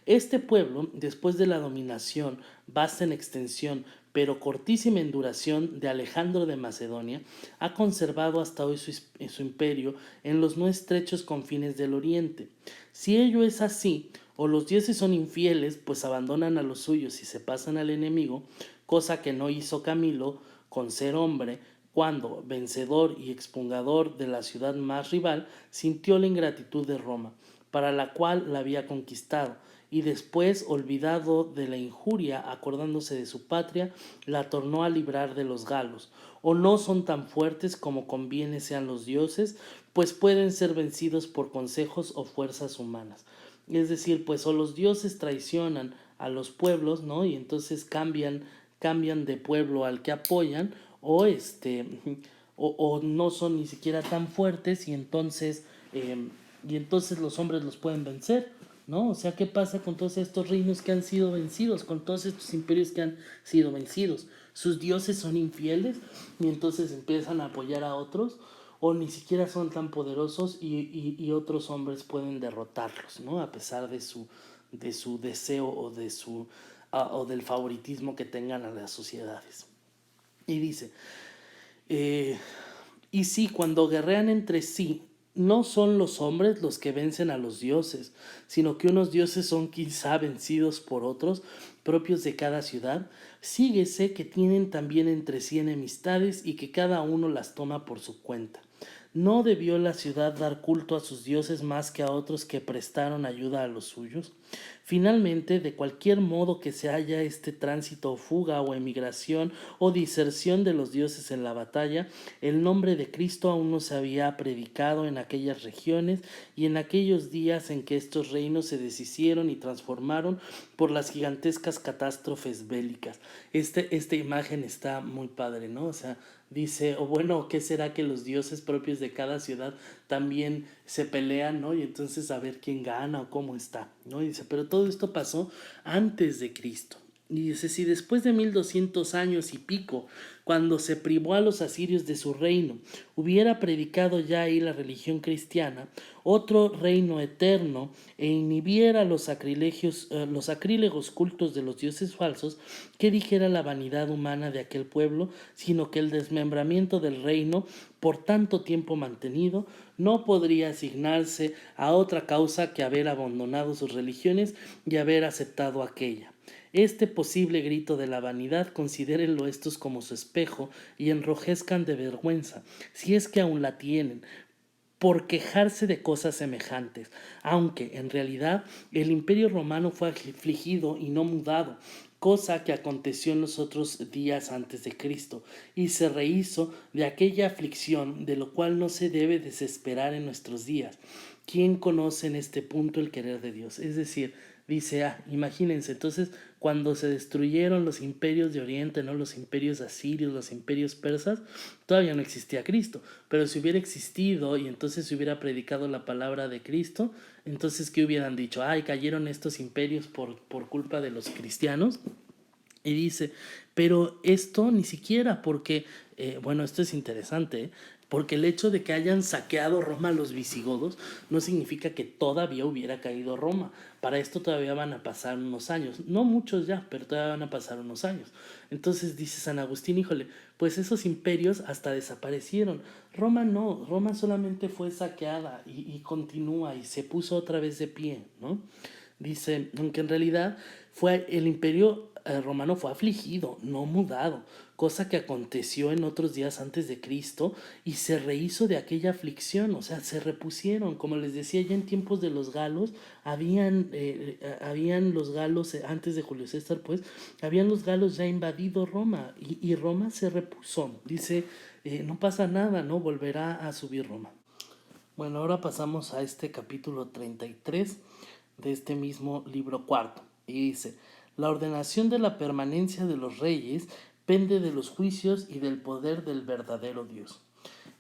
Este pueblo, después de la dominación vasta en extensión, pero cortísima en duración, de Alejandro de Macedonia, ha conservado hasta hoy su imperio en los no estrechos confines del oriente. Si ello es así, o los dioses son infieles, pues abandonan a los suyos y se pasan al enemigo, cosa que no hizo Camilo con ser hombre, cuando, vencedor y expungador de la ciudad más rival, sintió la ingratitud de Roma, para la cual la había conquistado, y después, olvidado de la injuria, acordándose de su patria, la tornó a librar de los galos. O no son tan fuertes como conviene sean los dioses, pues pueden ser vencidos por consejos o fuerzas humanas. Es decir, pues o los dioses traicionan a los pueblos, ¿no? Y entonces cambian de pueblo al que apoyan, o o no son ni siquiera tan fuertes, y entonces los hombres los pueden vencer, ¿no? O sea, ¿qué pasa con todos estos reinos que han sido vencidos, con todos estos imperios que han sido vencidos? Sus dioses son infieles y entonces empiezan a apoyar a otros, o ni siquiera son tan poderosos, y otros hombres pueden derrotarlos, ¿no? A pesar de su deseo, o del favoritismo que tengan a las sociedades. Y dice, y sí, cuando guerrean entre sí, no son los hombres los que vencen a los dioses, sino que unos dioses son quizá vencidos por otros, propios de cada ciudad. Síguese que tienen también entre sí enemistades y que cada uno las toma por su cuenta. ¿No debió la ciudad dar culto a sus dioses más que a otros que prestaron ayuda a los suyos? Finalmente, de cualquier modo que se haya este tránsito o fuga o emigración o diserción de los dioses en la batalla, el nombre de Cristo aún no se había predicado en aquellas regiones y en aquellos días en que estos reinos se deshicieron y transformaron por las gigantescas catástrofes bélicas. Esta imagen está muy padre, ¿no? O sea, dice, o bueno, ¿qué será que los dioses propios de cada ciudad también se pelean, ¿no? Y entonces a ver quién gana o cómo está, ¿no? Y dice, pero todo esto pasó antes de Cristo. Y dice, si después de 1200 años y pico, cuando se privó a los asirios de su reino, hubiera predicado ya ahí la religión cristiana, otro reino eterno, e inhibiera los sacrílegos cultos de los dioses falsos, ¿qué dijera la vanidad humana de aquel pueblo, sino que el desmembramiento del reino, por tanto tiempo mantenido, no podría asignarse a otra causa que haber abandonado sus religiones y haber aceptado aquella? Este posible grito de la vanidad considérenlo estos como su espejo y enrojezcan de vergüenza, si es que aún la tienen, por quejarse de cosas semejantes, aunque en realidad el imperio romano fue afligido y no mudado, cosa que aconteció en los otros días antes de Cristo, y se rehizo de aquella aflicción, de lo cual no se debe desesperar en nuestros días. ¿Quién conoce en este punto el querer de Dios? Es decir, dice, imagínense, entonces cuando se destruyeron los imperios de Oriente, ¿no? Los imperios asirios, los imperios persas, todavía no existía Cristo, pero si hubiera existido y entonces se hubiera predicado la palabra de Cristo, entonces ¿qué hubieran dicho? Ay, cayeron estos imperios por culpa de los cristianos. Y dice, pero esto ni siquiera porque, bueno, esto es interesante, ¿eh? Porque el hecho de que hayan saqueado Roma los visigodos no significa que todavía hubiera caído Roma. Para esto todavía van a pasar unos años, no muchos ya, pero todavía van a pasar unos años. Entonces dice San Agustín, híjole, pues esos imperios hasta desaparecieron. Roma no, Roma solamente fue saqueada y continúa y se puso otra vez de pie, ¿no? Dice, aunque en realidad fue el imperio romano fue afligido, no mudado, cosa que aconteció en otros días antes de Cristo y se rehizo de aquella aflicción, o sea, se repusieron, como les decía, ya en tiempos de los galos, habían los galos, antes de Julio César, pues, habían los galos ya invadido Roma y Roma se repuso, dice, no pasa nada, ¿no? Volverá a subir Roma. Bueno, ahora pasamos a este capítulo 33 de este mismo libro cuarto. Y dice, la ordenación de la permanencia de los reyes pende de los juicios y del poder del verdadero Dios.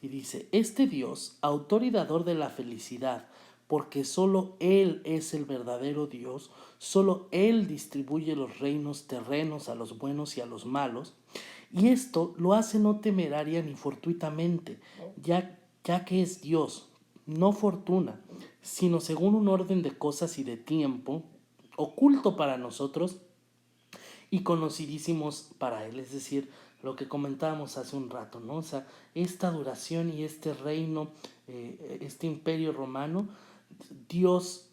Y dice, este Dios, autor y dador de la felicidad, porque solo Él es el verdadero Dios, solo Él distribuye los reinos terrenos a los buenos y a los malos, y esto lo hace no temeraria ni fortuitamente, ya que es Dios, no fortuna, sino según un orden de cosas y de tiempo, oculto para nosotros y conocidísimos para Él. Es decir, lo que comentábamos hace un rato, ¿no? O sea, esta duración y este reino, este imperio romano, Dios,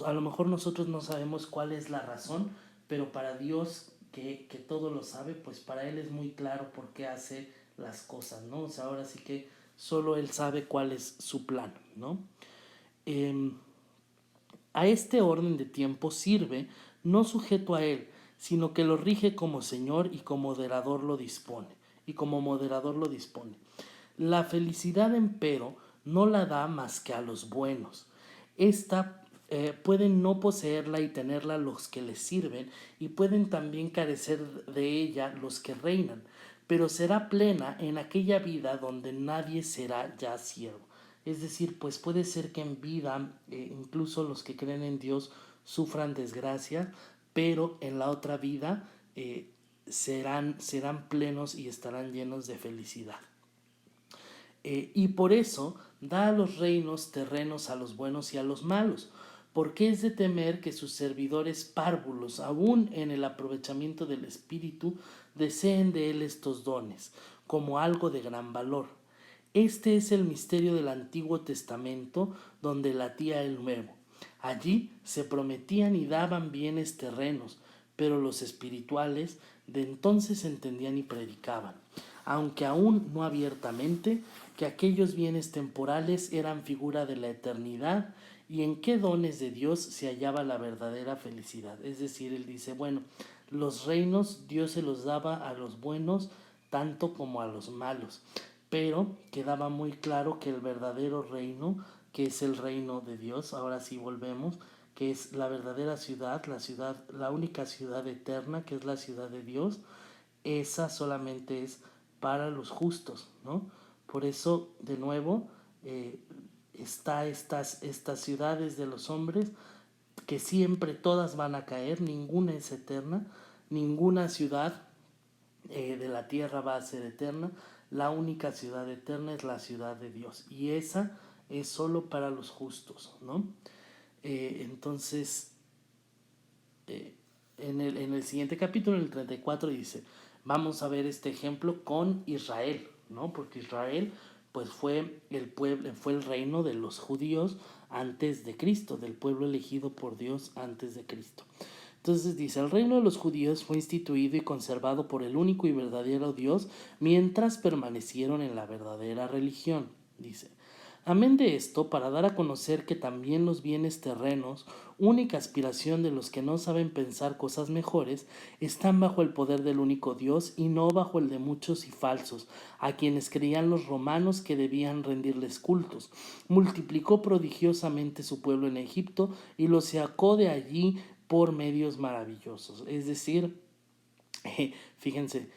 a lo mejor nosotros no sabemos cuál es la razón, pero para Dios, que todo lo sabe, pues para Él es muy claro por qué hace las cosas, ¿no? O sea, ahora sí que solo Él sabe cuál es su plan, ¿no? A este orden de tiempo sirve, no sujeto a Él, sino que lo rige como Señor y como moderador lo dispone. Y como moderador lo dispone. La felicidad, empero, no la da más que a los buenos. Esta pueden no poseerla y tenerla los que les sirven, y pueden también carecer de ella los que reinan, pero será plena en aquella vida donde nadie será ya siervo. Es decir, pues puede ser que en vida, incluso los que creen en Dios sufran desgracia, pero en la otra vida serán plenos y estarán llenos de felicidad. Y por eso da a los reinos terrenos a los buenos y a los malos, porque es de temer que sus servidores párvulos, aún en el aprovechamiento del espíritu, deseen de él estos dones, como algo de gran valor. Este es el misterio del Antiguo Testamento donde latía el Nuevo. Allí se prometían y daban bienes terrenos, pero los espirituales de entonces entendían y predicaban, aunque aún no abiertamente, que aquellos bienes temporales eran figura de la eternidad y en qué dones de Dios se hallaba la verdadera felicidad. Es decir, él dice, bueno, los reinos Dios se los daba a los buenos tanto como a los malos, pero quedaba muy claro que el verdadero reino, que es el reino de Dios, ahora sí volvemos, que es la verdadera ciudad, la única ciudad eterna, que es la ciudad de Dios, esa solamente es para los justos, ¿no? Por eso, de nuevo, está estas ciudades de los hombres que siempre todas van a caer, ninguna es eterna, ninguna ciudad de la tierra va a ser eterna, la única ciudad eterna es la ciudad de Dios y esa es solo para los justos, ¿no? Entonces, en el siguiente capítulo, en el 34, dice, vamos a ver este ejemplo con Israel, ¿no? Porque Israel pues fue el pueblo, fue el reino de los judíos antes de Cristo, del pueblo elegido por Dios antes de Cristo. Entonces dice, el reino de los judíos fue instituido y conservado por el único y verdadero Dios mientras permanecieron en la verdadera religión. Dice, amén de esto, para dar a conocer que también los bienes terrenos, única aspiración de los que no saben pensar cosas mejores, están bajo el poder del único Dios y no bajo el de muchos y falsos, a quienes creían los romanos que debían rendirles cultos. Multiplicó prodigiosamente su pueblo en Egipto y los sacó de allí por medios maravillosos. Es decir, fíjense,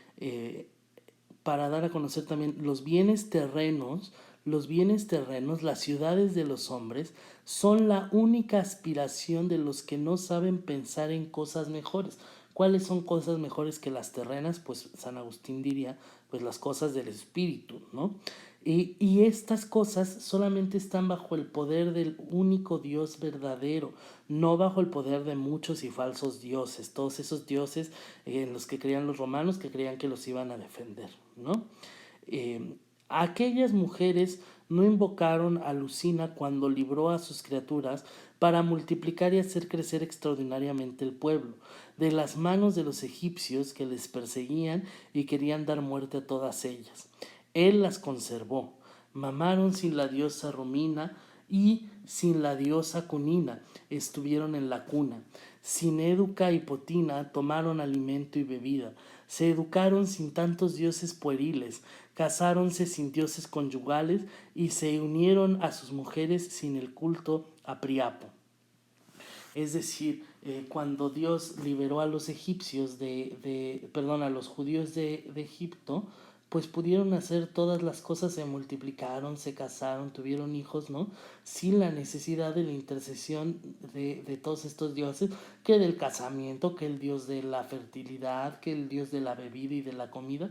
para dar a conocer también los bienes terrenos, las ciudades de los hombres, son la única aspiración de los que no saben pensar en cosas mejores. ¿Cuáles son cosas mejores que las terrenas? Pues San Agustín diría, pues las cosas del espíritu, ¿no? Y estas cosas solamente están bajo el poder del único Dios verdadero, no bajo el poder de muchos y falsos dioses, todos esos dioses en los que creían los romanos, que creían que los iban a defender, ¿no? Aquellas mujeres no invocaron a Lucina cuando libró a sus criaturas para multiplicar y hacer crecer extraordinariamente el pueblo, de las manos de los egipcios que les perseguían y querían dar muerte a todas ellas. Él las conservó. Mamaron sin la diosa Romina y sin la diosa Cunina estuvieron en la cuna. Sin Éduca y Potina tomaron alimento y bebida. Se educaron sin tantos dioses pueriles, casáronse sin dioses conyugales y se unieron a sus mujeres sin el culto a Priapo. Es decir, cuando Dios liberó a los egipcios a los judíos de Egipto, pues pudieron hacer todas las cosas, se multiplicaron, se casaron, tuvieron hijos, ¿no? Sin la necesidad de la intercesión de todos estos dioses, que del casamiento, que el dios de la fertilidad, que el dios de la bebida y de la comida.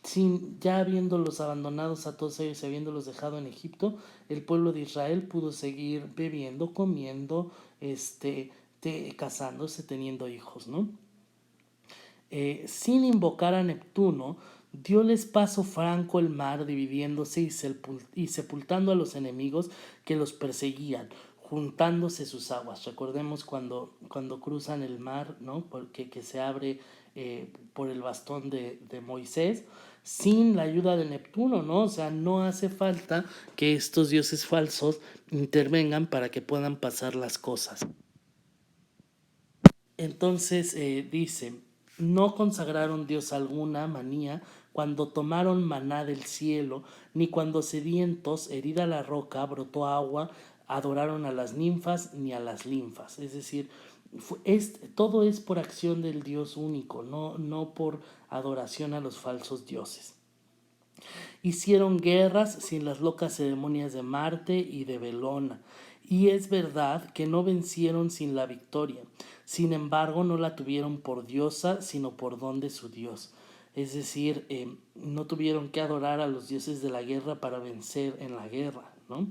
Sin, ya habiéndolos abandonados a todos ellos y habiéndolos dejado en Egipto, el pueblo de Israel pudo seguir bebiendo, comiendo, casándose, teniendo hijos, ¿no? Sin invocar a Neptuno, dioles paso franco el mar, dividiéndose y sepultando a los enemigos que los perseguían, juntándose sus aguas. Recordemos cuando cruzan el mar, ¿no? Porque que se abre por el bastón de Moisés, sin la ayuda de Neptuno, ¿no? O sea, no hace falta que estos dioses falsos intervengan para que puedan pasar las cosas. Entonces dice, no consagraron Dios alguna manía cuando tomaron maná del cielo, ni cuando sedientos, herida la roca, brotó agua, adoraron a las ninfas ni a las linfas. Es decir, todo es por acción del Dios único, no por adoración a los falsos dioses. Hicieron guerras sin las locas ceremonias de Marte y de Belona, y es verdad que no vencieron sin la victoria. Sin embargo, no la tuvieron por diosa, sino por don de su Dios. Es decir, no tuvieron que adorar a los dioses de la guerra para vencer en la guerra, ¿no?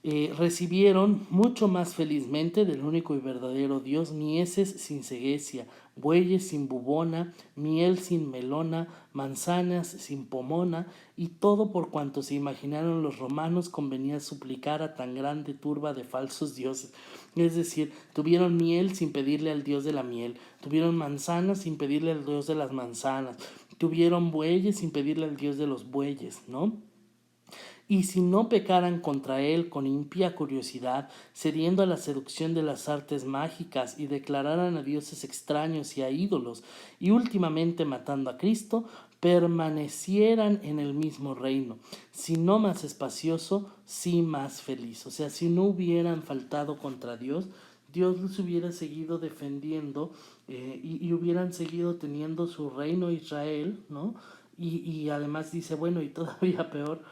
Recibieron mucho más felizmente del único y verdadero Dios mieses sin ceguecia, bueyes sin bubona, miel sin melona, manzanas sin pomona, y todo por cuanto se imaginaron los romanos convenía suplicar a tan grande turba de falsos dioses. Es decir, tuvieron miel sin pedirle al dios de la miel, tuvieron manzanas sin pedirle al dios de las manzanas, tuvieron bueyes sin pedirle al dios de los bueyes, ¿no? Y si no pecaran contra él con impía curiosidad, cediendo a la seducción de las artes mágicas, y declararan a dioses extraños y a ídolos, y últimamente matando a Cristo, permanecieran en el mismo reino, si no más espacioso, sí más feliz. O sea, si no hubieran faltado contra Dios, Dios los hubiera seguido defendiendo, y hubieran seguido teniendo su reino Israel, ¿no? Y además dice, bueno, y todavía peor,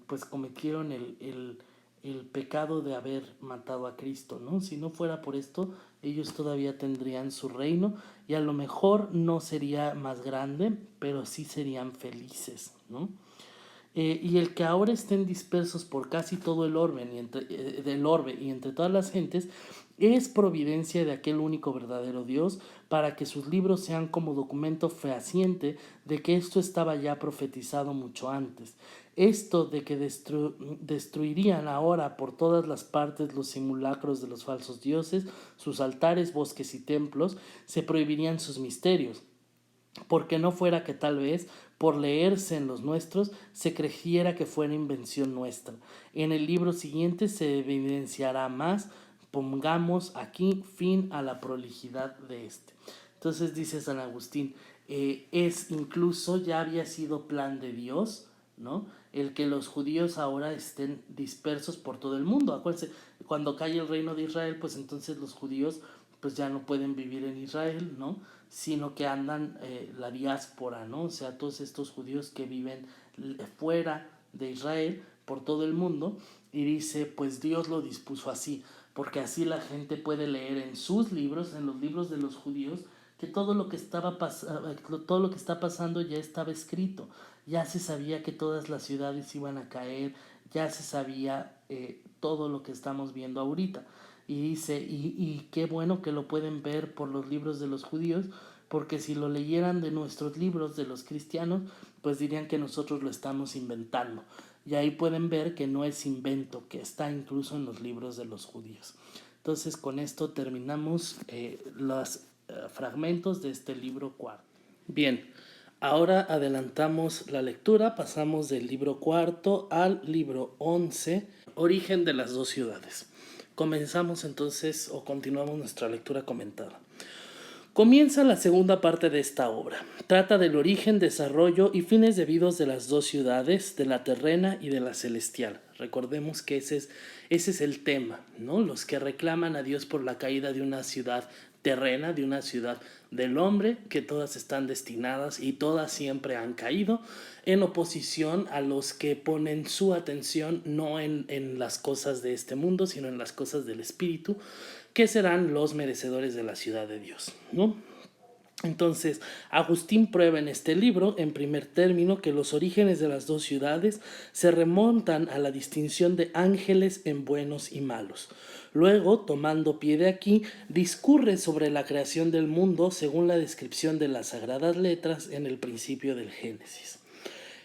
pues cometieron el pecado de haber matado a Cristo, ¿no? Si no fuera por esto, ellos todavía tendrían su reino, y a lo mejor no sería más grande, pero sí serían felices, ¿no? Y el que ahora estén dispersos por casi todo el orbe del orbe y entre todas las gentes, es providencia de aquel único verdadero Dios, para que sus libros sean como documento fehaciente de que esto estaba ya profetizado mucho antes. Esto de que destruirían ahora por todas las partes los simulacros de los falsos dioses, sus altares, bosques y templos, se prohibirían sus misterios, porque no fuera que tal vez, por leerse en los nuestros, se creyera que fuera invención nuestra. En el libro siguiente se evidenciará más. Pongamos aquí fin a la prolijidad de este. Entonces dice San Agustín, es incluso, ya había sido plan de Dios, ¿no? El que los judíos ahora estén dispersos por todo el mundo. Acuérdense, cuando cae el reino de Israel, pues entonces los judíos pues ya no pueden vivir en Israel, ¿no? Sino que andan la diáspora, ¿no? O sea, todos estos judíos que viven fuera de Israel por todo el mundo, y dice, pues Dios lo dispuso así, porque así la gente puede leer en sus libros, en los libros de los judíos, que todo lo que todo lo que está pasando ya estaba escrito, ya se sabía que todas las ciudades iban a caer, ya se sabía todo lo que estamos viendo ahorita. Y dice, y qué bueno que lo pueden ver por los libros de los judíos, porque si lo leyeran de nuestros libros, de los cristianos, pues dirían que nosotros lo estamos inventando. Y ahí pueden ver que no es invento, que está incluso en los libros de los judíos. Entonces con esto terminamos los fragmentos de este libro cuarto. Bien, ahora adelantamos la lectura, pasamos del libro cuarto al libro 11, Origen de las dos ciudades. Comenzamos entonces o continuamos nuestra lectura comentada. Comienza la segunda parte de esta obra. Trata del origen, desarrollo y fines debidos de las dos ciudades, de la terrena y de la celestial. Recordemos que ese es el tema, ¿no? Los que reclaman a Dios por la caída de una ciudad terrena, de una ciudad del hombre, que todas están destinadas y todas siempre han caído, en oposición a los que ponen su atención no en las cosas de este mundo, sino en las cosas del espíritu, que serán los merecedores de la ciudad de Dios, ¿no? Entonces, Agustín prueba en este libro, en primer término, que los orígenes de las dos ciudades se remontan a la distinción de ángeles en buenos y malos. Luego, tomando pie de aquí, discurre sobre la creación del mundo según la descripción de las sagradas letras en el principio del Génesis.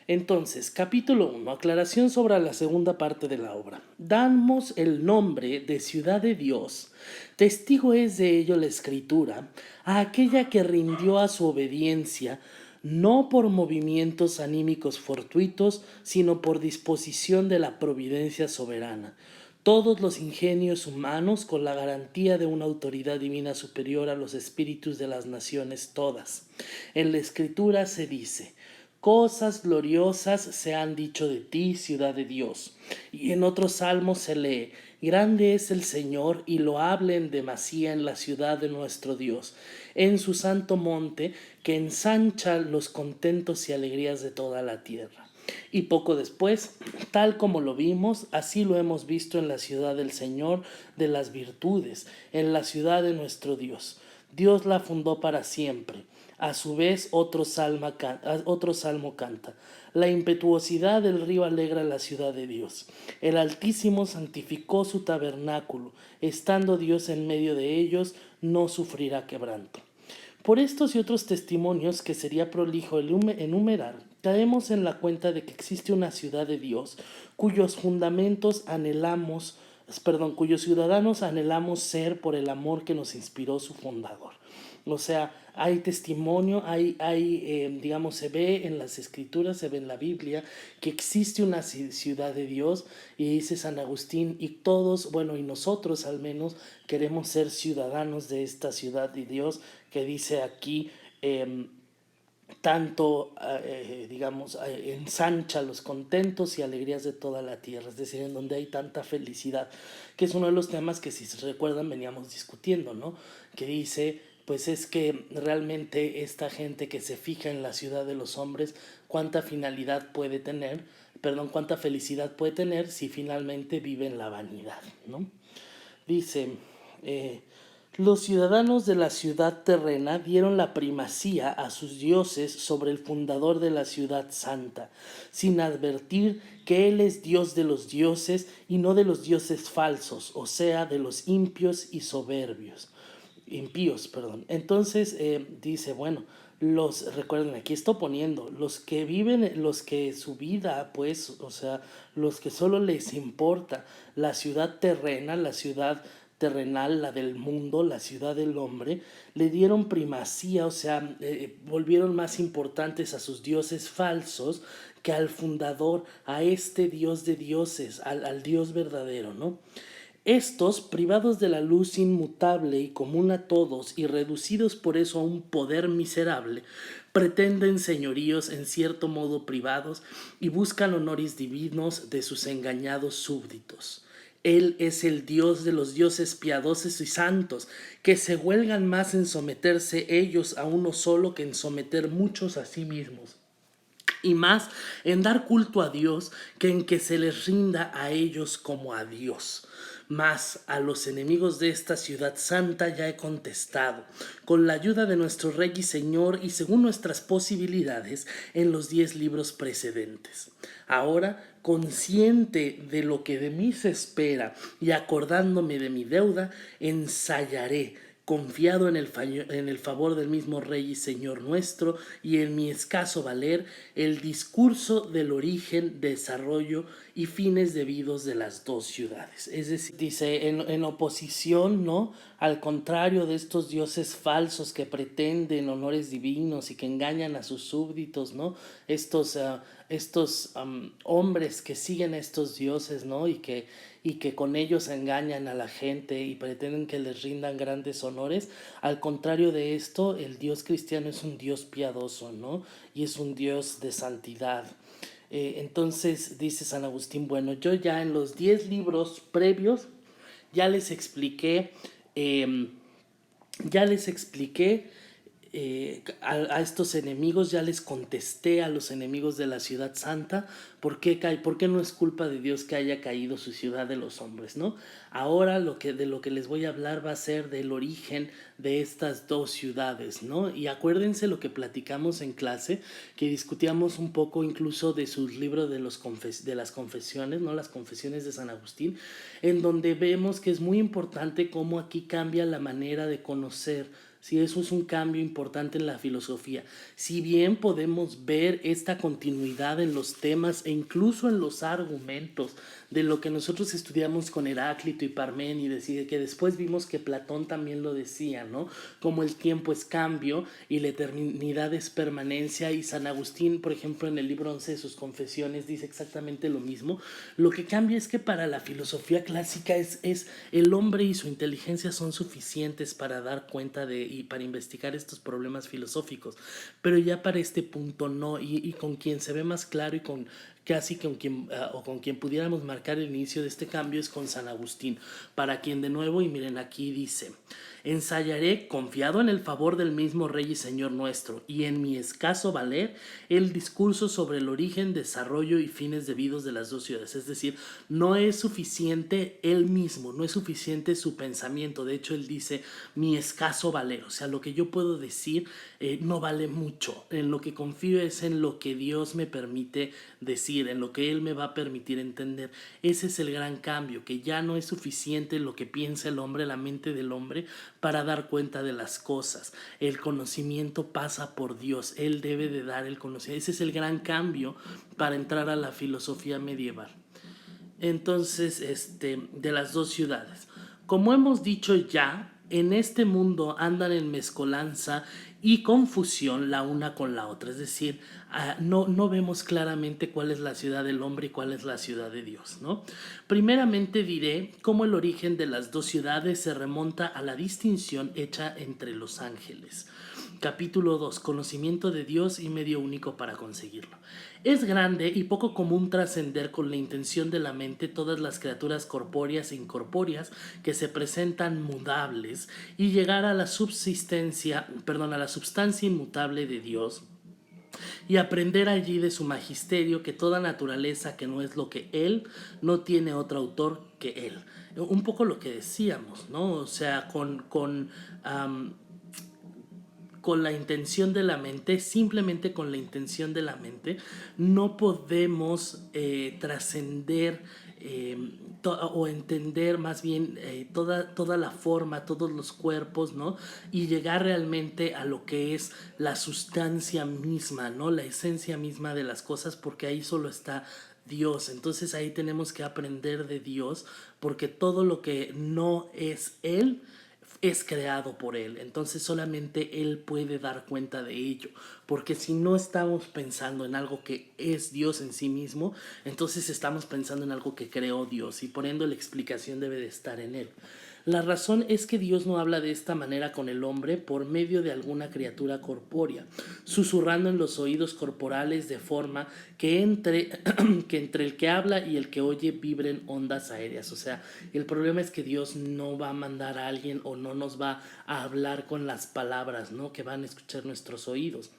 Entonces, capítulo 1, aclaración sobre la segunda parte de la obra. Damos el nombre de ciudad de Dios, testigo es de ello la Escritura, a aquella que rindió a su obediencia, no por movimientos anímicos fortuitos, sino por disposición de la providencia soberana. Todos los ingenios humanos con la garantía de una autoridad divina superior a los espíritus de las naciones todas. En la Escritura se dice: cosas gloriosas se han dicho de ti, ciudad de Dios. Y en otros salmos se lee: grande es el Señor y loable en demasía en la ciudad de nuestro Dios, en su santo monte que ensancha los contentos y alegrías de toda la tierra. Y poco después, tal como lo vimos, así lo hemos visto en la ciudad del Señor de las virtudes, en la ciudad de nuestro Dios. Dios la fundó para siempre. A su vez, otro salmo canta: la impetuosidad del río alegra la ciudad de Dios. El Altísimo santificó su tabernáculo. Estando Dios en medio de ellos, no sufrirá quebranto. Por estos y otros testimonios que sería prolijo enumerar, caemos en la cuenta de que existe una ciudad de Dios cuyos fundamentos anhelamos, cuyos ciudadanos anhelamos ser por el amor que nos inspiró su fundador. O sea, hay testimonio, digamos, se ve en las escrituras, se ve en la Biblia que existe una ciudad de Dios, y dice San Agustín, y todos, bueno, y nosotros al menos queremos ser ciudadanos de esta ciudad de Dios que dice aquí, tanto, digamos, ensancha los contentos y alegrías de toda la tierra, es decir, en donde hay tanta felicidad, que es uno de los temas que, si se recuerdan, veníamos discutiendo, ¿no? Que dice, pues es que realmente esta gente que se fija en la ciudad de los hombres, cuánta finalidad puede tener, cuánta felicidad puede tener si finalmente vive en la vanidad, ¿no? Dice, los ciudadanos de la ciudad terrena dieron la primacía a sus dioses sobre el fundador de la ciudad santa, sin advertir que él es Dios de los dioses y no de los dioses falsos, o sea, de los impíos y soberbios. Impíos, perdón. Entonces dice, bueno, recuerden, aquí estoy poniendo, los que viven, los que su vida, pues, o sea, los que solo les importa la ciudad terrena, la ciudad terrenal, la del mundo, la ciudad del hombre, le dieron primacía, o sea, volvieron más importantes a sus dioses falsos que al fundador, a este Dios de dioses, al Dios verdadero, ¿no? Estos, privados de la luz inmutable y común a todos y reducidos por eso a un poder miserable, pretenden señoríos en cierto modo privados y buscan honores divinos de sus engañados súbditos. Él es el Dios de los dioses piadosos y santos, que se huelgan más en someterse ellos a uno solo que en someter muchos a sí mismos, y más en dar culto a Dios que en que se les rinda a ellos como a Dios. Mas a los enemigos de esta ciudad santa ya he contestado, con la ayuda de nuestro Rey y Señor y según nuestras posibilidades, en los 10 libros precedentes. Ahora, consciente de lo que de mí se espera y acordándome de mi deuda, ensayaré, confiado en el favor del mismo Rey y Señor nuestro, y en mi escaso valer, el discurso del origen, desarrollo y fines debidos de las dos ciudades. Es decir, dice, en oposición, ¿no?, al contrario de estos dioses falsos que pretenden honores divinos y que engañan a sus súbditos, ¿no? Estos hombres que siguen a estos dioses, ¿no? Y que con ellos engañan a la gente y pretenden que les rindan grandes honores. Al contrario de esto, el Dios cristiano es un Dios piadoso, ¿no? Y es un Dios de santidad. Entonces dice San Agustín, bueno, yo ya en los 10 libros previos ya les expliqué, eh, ya les expliqué a estos enemigos, ya les contesté a los enemigos de la ciudad santa por qué no es culpa de Dios que haya caído su ciudad de los hombres, ¿no? Ahora de lo que les voy a hablar va a ser del origen de estas dos ciudades, ¿no? Y acuérdense lo que platicamos en clase, que discutíamos un poco incluso de sus libros de las confesiones, ¿no? Las confesiones de San Agustín, en donde vemos que es muy importante cómo aquí cambia la manera de conocer. Sí, eso es un cambio importante en la filosofía. Si bien podemos ver esta continuidad en los temas e incluso en los argumentos de lo que nosotros estudiamos con Heráclito y Parménides, y de que después vimos que Platón también lo decía, ¿no? Como el tiempo es cambio y la eternidad es permanencia, y San Agustín, por ejemplo, en el libro 11 de sus Confesiones dice exactamente lo mismo. Lo que cambia es que para la filosofía clásica es el hombre y su inteligencia son suficientes para dar cuenta y para investigar estos problemas filosóficos, pero ya para este punto no, y con quien se ve más claro y con casi con quien pudiéramos marcar el inicio de este cambio es con San Agustín, para quien de nuevo, y miren aquí dice, ensayaré, confiado en el favor del mismo Rey y Señor nuestro, y en mi escaso valer, el discurso sobre el origen, desarrollo y fines debidos de las dos ciudades. Es decir, no es suficiente él mismo, no es suficiente su pensamiento. De hecho, él dice, mi escaso valer, o sea, lo que yo puedo decir no vale mucho. En lo que confío es en lo que Dios me permite decir decir, en lo que Él me va a permitir entender. Ese es el gran cambio, que ya no es suficiente lo que piensa el hombre, la mente del hombre, para dar cuenta de las cosas. El conocimiento pasa por Dios, Él debe de dar el conocimiento. Ese es el gran cambio para entrar a la filosofía medieval. Entonces, de las dos ciudades. Como hemos dicho ya, en este mundo andan en mezcolanza y confusión la una con la otra. Es decir, no vemos claramente cuál es la ciudad del hombre y cuál es la ciudad de Dios, ¿no? Primeramente diré cómo el origen de las dos ciudades se remonta a la distinción hecha entre los ángeles. Capítulo 2. Conocimiento de Dios y medio único para conseguirlo. Es grande y poco común trascender con la intención de la mente todas las criaturas corpóreas e incorpóreas que se presentan mudables y llegar a la substancia inmutable de Dios y aprender allí de su magisterio que toda naturaleza que no es lo que Él no tiene otro autor que Él. Un poco lo que decíamos, ¿no? O sea, con la intención de la mente, simplemente con la intención de la mente, no podemos trascender o entender más bien toda la forma, todos los cuerpos, ¿no? Y llegar realmente a lo que es la sustancia misma, ¿no? La esencia misma de las cosas, porque ahí solo está Dios. Entonces ahí tenemos que aprender de Dios, porque todo lo que no es Él es creado por Él. Entonces solamente Él puede dar cuenta de ello, porque si no estamos pensando en algo que es Dios en sí mismo, entonces estamos pensando en algo que creó Dios, y por ende la explicación debe de estar en Él. La razón es que Dios no habla de esta manera con el hombre por medio de alguna criatura corpórea, susurrando en los oídos corporales de forma que entre el que habla y el que oye vibren ondas aéreas. O sea, el problema es que Dios no va a mandar a alguien o no nos va a hablar con las palabras, ¿no?, que van a escuchar nuestros oídos.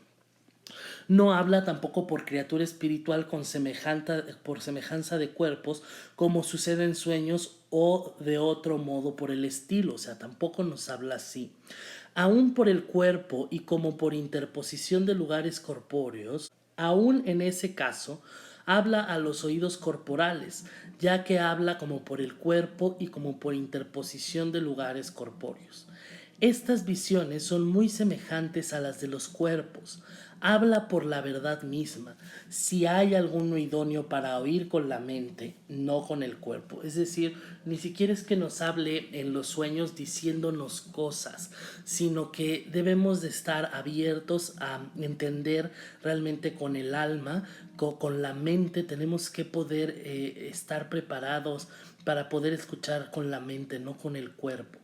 No habla tampoco por criatura espiritual por semejanza de cuerpos, como sucede en sueños o de otro modo por el estilo. O sea, tampoco nos habla así. Aún por el cuerpo y como por interposición de lugares corpóreos, aún en ese caso, habla a los oídos corporales, ya que habla como por el cuerpo y como por interposición de lugares corpóreos. Estas visiones son muy semejantes a las de los cuerpos. Habla por la verdad misma, si hay alguno idóneo para oír con la mente, no con el cuerpo. Es decir, ni siquiera es que nos hable en los sueños diciéndonos cosas, sino que debemos de estar abiertos a entender realmente con el alma, con la mente. Tenemos que poder estar preparados para poder escuchar con la mente, no con el cuerpo.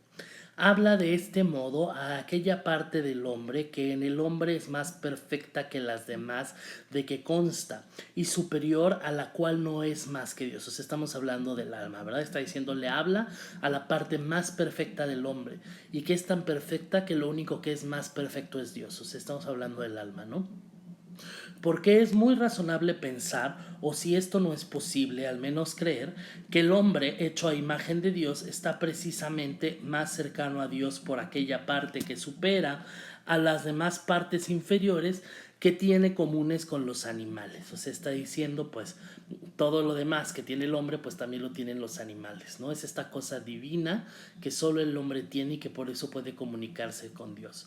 Habla de este modo a aquella parte del hombre que en el hombre es más perfecta que las demás de que consta y superior a la cual no es más que Dios. O sea, estamos hablando del alma, ¿verdad? Está diciendo, le habla a la parte más perfecta del hombre y que es tan perfecta que lo único que es más perfecto es Dios. O sea, estamos hablando del alma, ¿no? Porque es muy razonable pensar, o si esto no es posible, al menos creer, que el hombre hecho a imagen de Dios está precisamente más cercano a Dios por aquella parte que supera a las demás partes inferiores que tiene comunes con los animales. O sea, está diciendo, pues, todo lo demás que tiene el hombre, pues también lo tienen los animales, ¿no? Es esta cosa divina que solo el hombre tiene y que por eso puede comunicarse con Dios.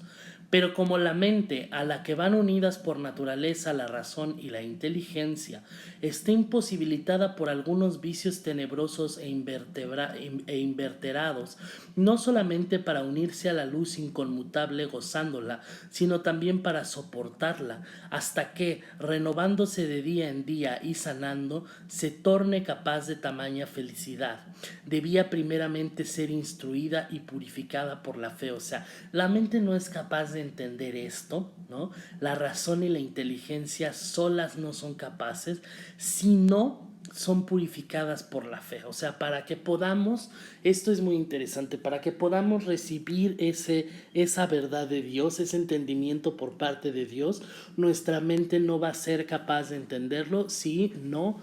Pero como la mente, a la que van unidas por naturaleza la razón y la inteligencia, está imposibilitada por algunos vicios tenebrosos e inverterados, no solamente para unirse a la luz inconmutable gozándola, sino también para soportarla, hasta que, renovándose de día en día y sanando, se torne capaz de tamaña felicidad. Debía primeramente ser instruida y purificada por la fe. O sea, la mente no es capaz de entender esto, ¿no? La razón y la inteligencia solas no son capaces, sino son purificadas por la fe. O sea, para que podamos, esto es muy interesante, para que podamos recibir esa verdad de Dios, ese entendimiento por parte de Dios, nuestra mente no va a ser capaz de entenderlo si no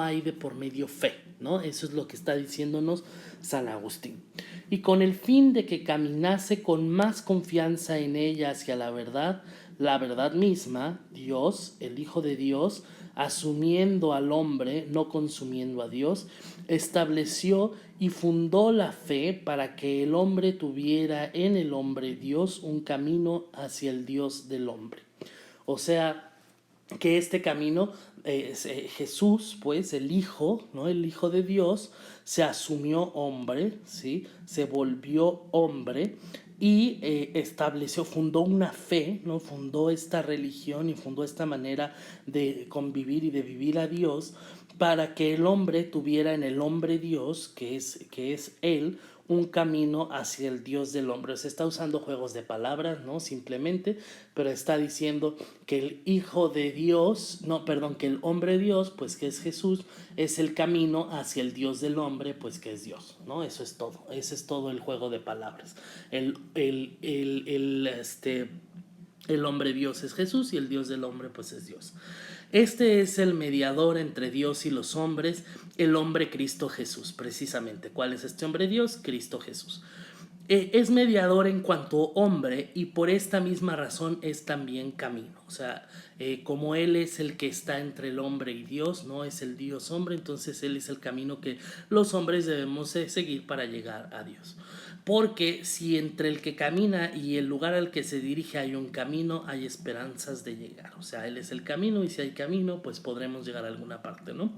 hay de por medio fe, ¿no? Eso es lo que está diciéndonos San Agustín. Y con el fin de que caminase con más confianza en ella hacia la verdad, la verdad misma, Dios, el Hijo de Dios, asumiendo al hombre, no consumiendo a Dios, estableció y fundó la fe para que el hombre tuviera en el hombre Dios un camino hacia el Dios del hombre. O sea, que este camino, Jesús, pues el Hijo, ¿no? El Hijo de Dios, se asumió hombre, ¿sí? Se volvió hombre y estableció, fundó una fe, ¿no? Fundó esta religión y fundó esta manera de convivir y de vivir a Dios para que el hombre tuviera en el hombre Dios, que es Él, un camino hacia el Dios del hombre. Se está usando juegos de palabras, ¿no? Simplemente, pero está diciendo que el Hijo de Dios, no, perdón, que el hombre Dios, pues que es Jesús, es el camino hacia el Dios del hombre, pues que es Dios, ¿no? Eso es todo, ese es todo el juego de palabras. El hombre Dios es Jesús y el Dios del hombre pues es Dios. Este es el mediador entre Dios y los hombres, el hombre Cristo Jesús, precisamente. ¿Cuál es este hombre Dios? Cristo Jesús. Es mediador en cuanto hombre y por esta misma razón es también camino. O sea, como Él es el que está entre el hombre y Dios, no es el Dios hombre, entonces Él es el camino que los hombres debemos seguir para llegar a Dios. Porque si entre el que camina y el lugar al que se dirige hay un camino, hay esperanzas de llegar. O sea, Él es el camino y si hay camino, pues podremos llegar a alguna parte, ¿no?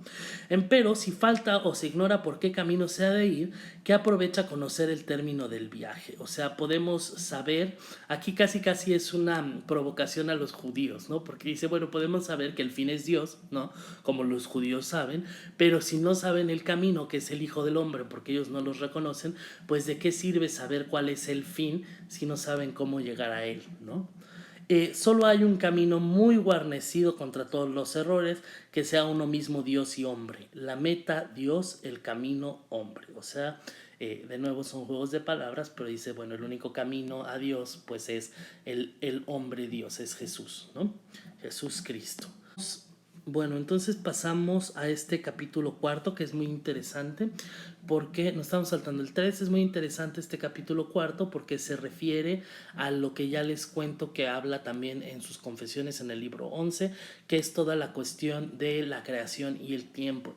Empero, si falta o se ignora por qué camino se ha de ir, ¿qué aprovecha conocer el término del viaje? O sea, podemos saber, aquí casi es una provocación a los judíos, ¿no? Porque dice, bueno, podemos saber que el fin es Dios, ¿no? Como los judíos saben, pero si no saben el camino, que es el Hijo del Hombre, porque ellos no los reconocen, pues ¿de qué sirve saber cuál es el fin si no saben cómo llegar a él, ¿no? Solo hay un camino muy guarnecido contra todos los errores, que sea uno mismo Dios y hombre. La meta Dios, el camino hombre. O sea, de nuevo son juegos de palabras, pero dice, bueno, el único camino a Dios pues es el hombre Dios, es Jesús, ¿no? Jesús Cristo. Bueno, entonces pasamos a este capítulo cuarto que es muy interesante porque nos estamos saltando el 3, es muy interesante este capítulo cuarto porque se refiere a lo que ya les cuento que habla también en sus confesiones en el libro 11, que es toda la cuestión de la creación y el tiempo.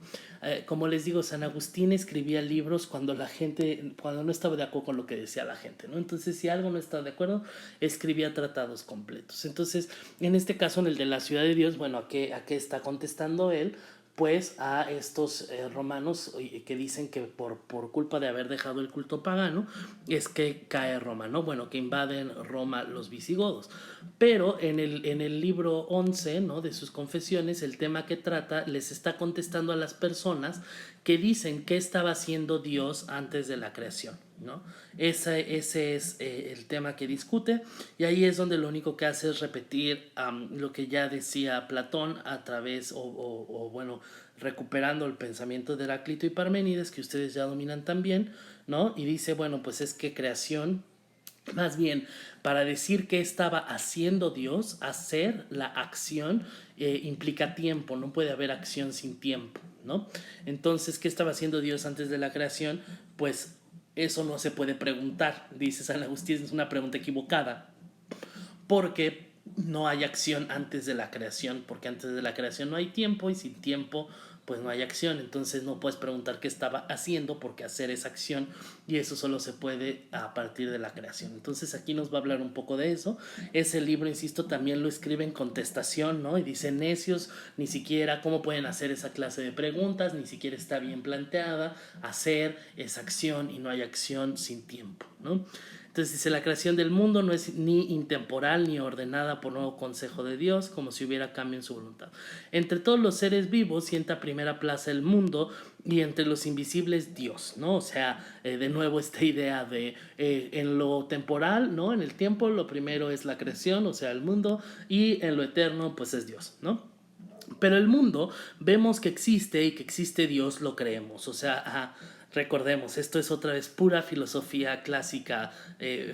Como les digo, San Agustín escribía libros cuando no estaba de acuerdo con lo que decía la gente, ¿no? Entonces, si algo no estaba de acuerdo, escribía tratados completos. Entonces, en este caso, en el de la Ciudad de Dios, bueno, ¿a qué está contestando él? Pues a estos romanos que dicen que por culpa de haber dejado el culto pagano es que cae Roma, ¿no? Bueno, que invaden Roma los visigodos. Pero en el libro 11, ¿no? De sus confesiones, el tema que trata les está contestando a las personas que dicen que estaba haciendo Dios antes de la creación, ¿no? Ese es el tema que discute y ahí es donde lo único que hace es repetir lo que ya decía Platón a través o bueno, recuperando el pensamiento de Heráclito y Parménides que ustedes ya dominan también, ¿no? Y dice, bueno, pues es que creación, más bien, para decir qué estaba haciendo Dios, hacer la acción implica tiempo, no puede haber acción sin tiempo, ¿no? Entonces, ¿qué estaba haciendo Dios antes de la creación? Pues eso no se puede preguntar, dice San Agustín, es una pregunta equivocada, porque no hay acción antes de la creación, porque antes de la creación no hay tiempo y sin tiempo pues no hay acción, entonces no puedes preguntar qué estaba haciendo porque hacer es acción y eso solo se puede a partir de la creación. Entonces aquí nos va a hablar un poco de eso. Ese libro, insisto, también lo escribe en contestación, ¿no? Y dice, necios, ni siquiera cómo pueden hacer esa clase de preguntas, ni siquiera está bien planteada, hacer es acción y no hay acción sin tiempo, ¿no? Entonces dice, la creación del mundo no es ni intemporal ni ordenada por nuevo consejo de Dios, como si hubiera cambio en su voluntad. Entre todos los seres vivos sienta primera plaza el mundo y entre los invisibles Dios, ¿no? O sea, de nuevo esta idea de en lo temporal, ¿no? En el tiempo lo primero es la creación, o sea, el mundo, y en lo eterno pues es Dios, ¿no? Pero el mundo vemos que existe y que existe Dios lo creemos, o sea, Recordemos, esto es otra vez pura filosofía clásica,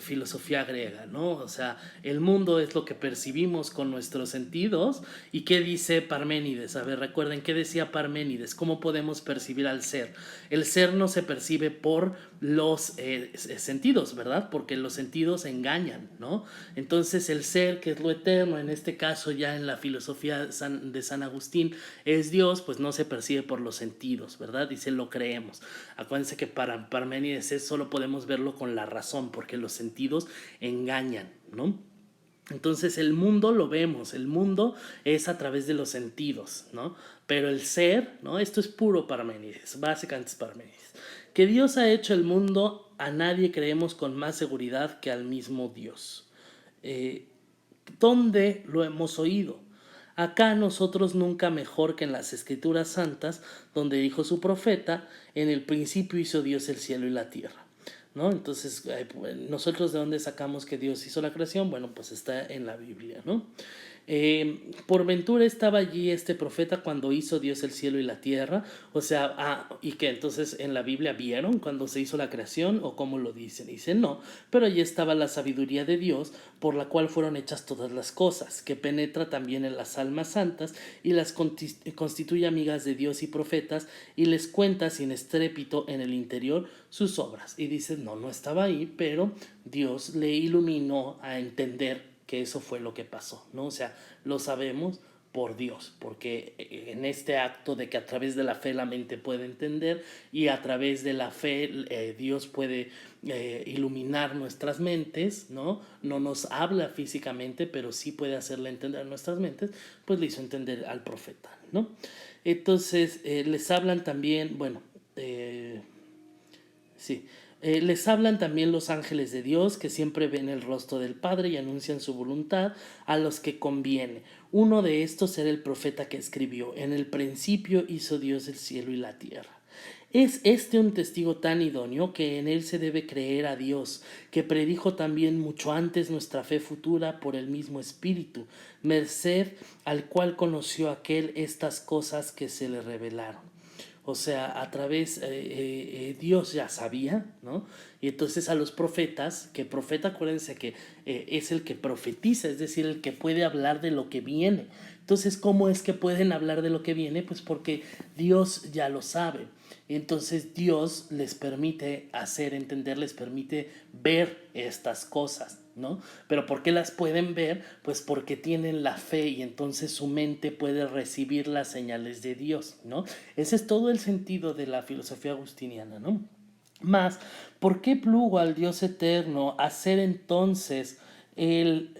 filosofía griega, ¿no? O sea, el mundo es lo que percibimos con nuestros sentidos. ¿Y qué dice Parménides? A ver, recuerden, ¿qué decía Parménides? ¿Cómo podemos percibir al ser? El ser no se percibe por los sentidos, ¿verdad? Porque los sentidos engañan, ¿no? Entonces el ser, que es lo eterno, en este caso ya en la filosofía de San Agustín, es Dios, pues no se percibe por los sentidos, ¿verdad? Dice, lo creemos. Acuérdense que para Parménides solo podemos verlo con la razón, porque los sentidos engañan, ¿no? Entonces el mundo lo vemos, el mundo es a través de los sentidos, ¿no? Pero el ser, ¿no? Esto es puro Parménides, básicamente es Parménides. Que Dios ha hecho el mundo, a nadie creemos con más seguridad que al mismo Dios. ¿Dónde lo hemos oído? Acá nosotros nunca mejor que en las Escrituras Santas, donde dijo su profeta, en el principio hizo Dios el cielo y la tierra, ¿no? Entonces, nosotros de dónde sacamos que Dios hizo la creación, bueno, pues está en la Biblia, ¿no? Por ventura estaba allí este profeta cuando hizo Dios el cielo y la tierra, o sea, y que entonces en la Biblia vieron cuando se hizo la creación, o cómo lo dicen no, pero allí estaba la sabiduría de Dios por la cual fueron hechas todas las cosas, que penetra también en las almas santas y las constituye amigas de Dios y profetas, y les cuenta sin estrépito en el interior sus obras. Y dices, no estaba ahí, pero Dios le iluminó a entender que eso fue lo que pasó, ¿no? O sea, lo sabemos por Dios, porque en este acto de que a través de la fe la mente puede entender, y a través de la fe Dios puede iluminar nuestras mentes, ¿no? No nos habla físicamente, pero sí puede hacerle entender nuestras mentes, pues le hizo entender al profeta, ¿no? Entonces les hablan también, bueno, sí. Les hablan también los ángeles de Dios, que siempre ven el rostro del Padre y anuncian su voluntad a los que conviene. Uno de estos era el profeta que escribió: en el principio hizo Dios el cielo y la tierra. Es este un testigo tan idóneo que en él se debe creer a Dios, que predijo también mucho antes nuestra fe futura por el mismo Espíritu, merced al cual conoció aquel estas cosas que se le revelaron. O sea, a través, Dios ya sabía, ¿no? Y entonces a los profetas, que profeta, acuérdense que es el que profetiza, es decir, el que puede hablar de lo que viene. Entonces, ¿cómo es que pueden hablar de lo que viene? Pues porque Dios ya lo sabe. Entonces Dios les permite hacer entender, les permite ver estas cosas, ¿no? Pero ¿por qué las pueden ver? Pues porque tienen la fe, y entonces su mente puede recibir las señales de Dios, ¿no? Ese es todo el sentido de la filosofía agustiniana, ¿no? Más, ¿por qué plugo al Dios eterno hacer entonces el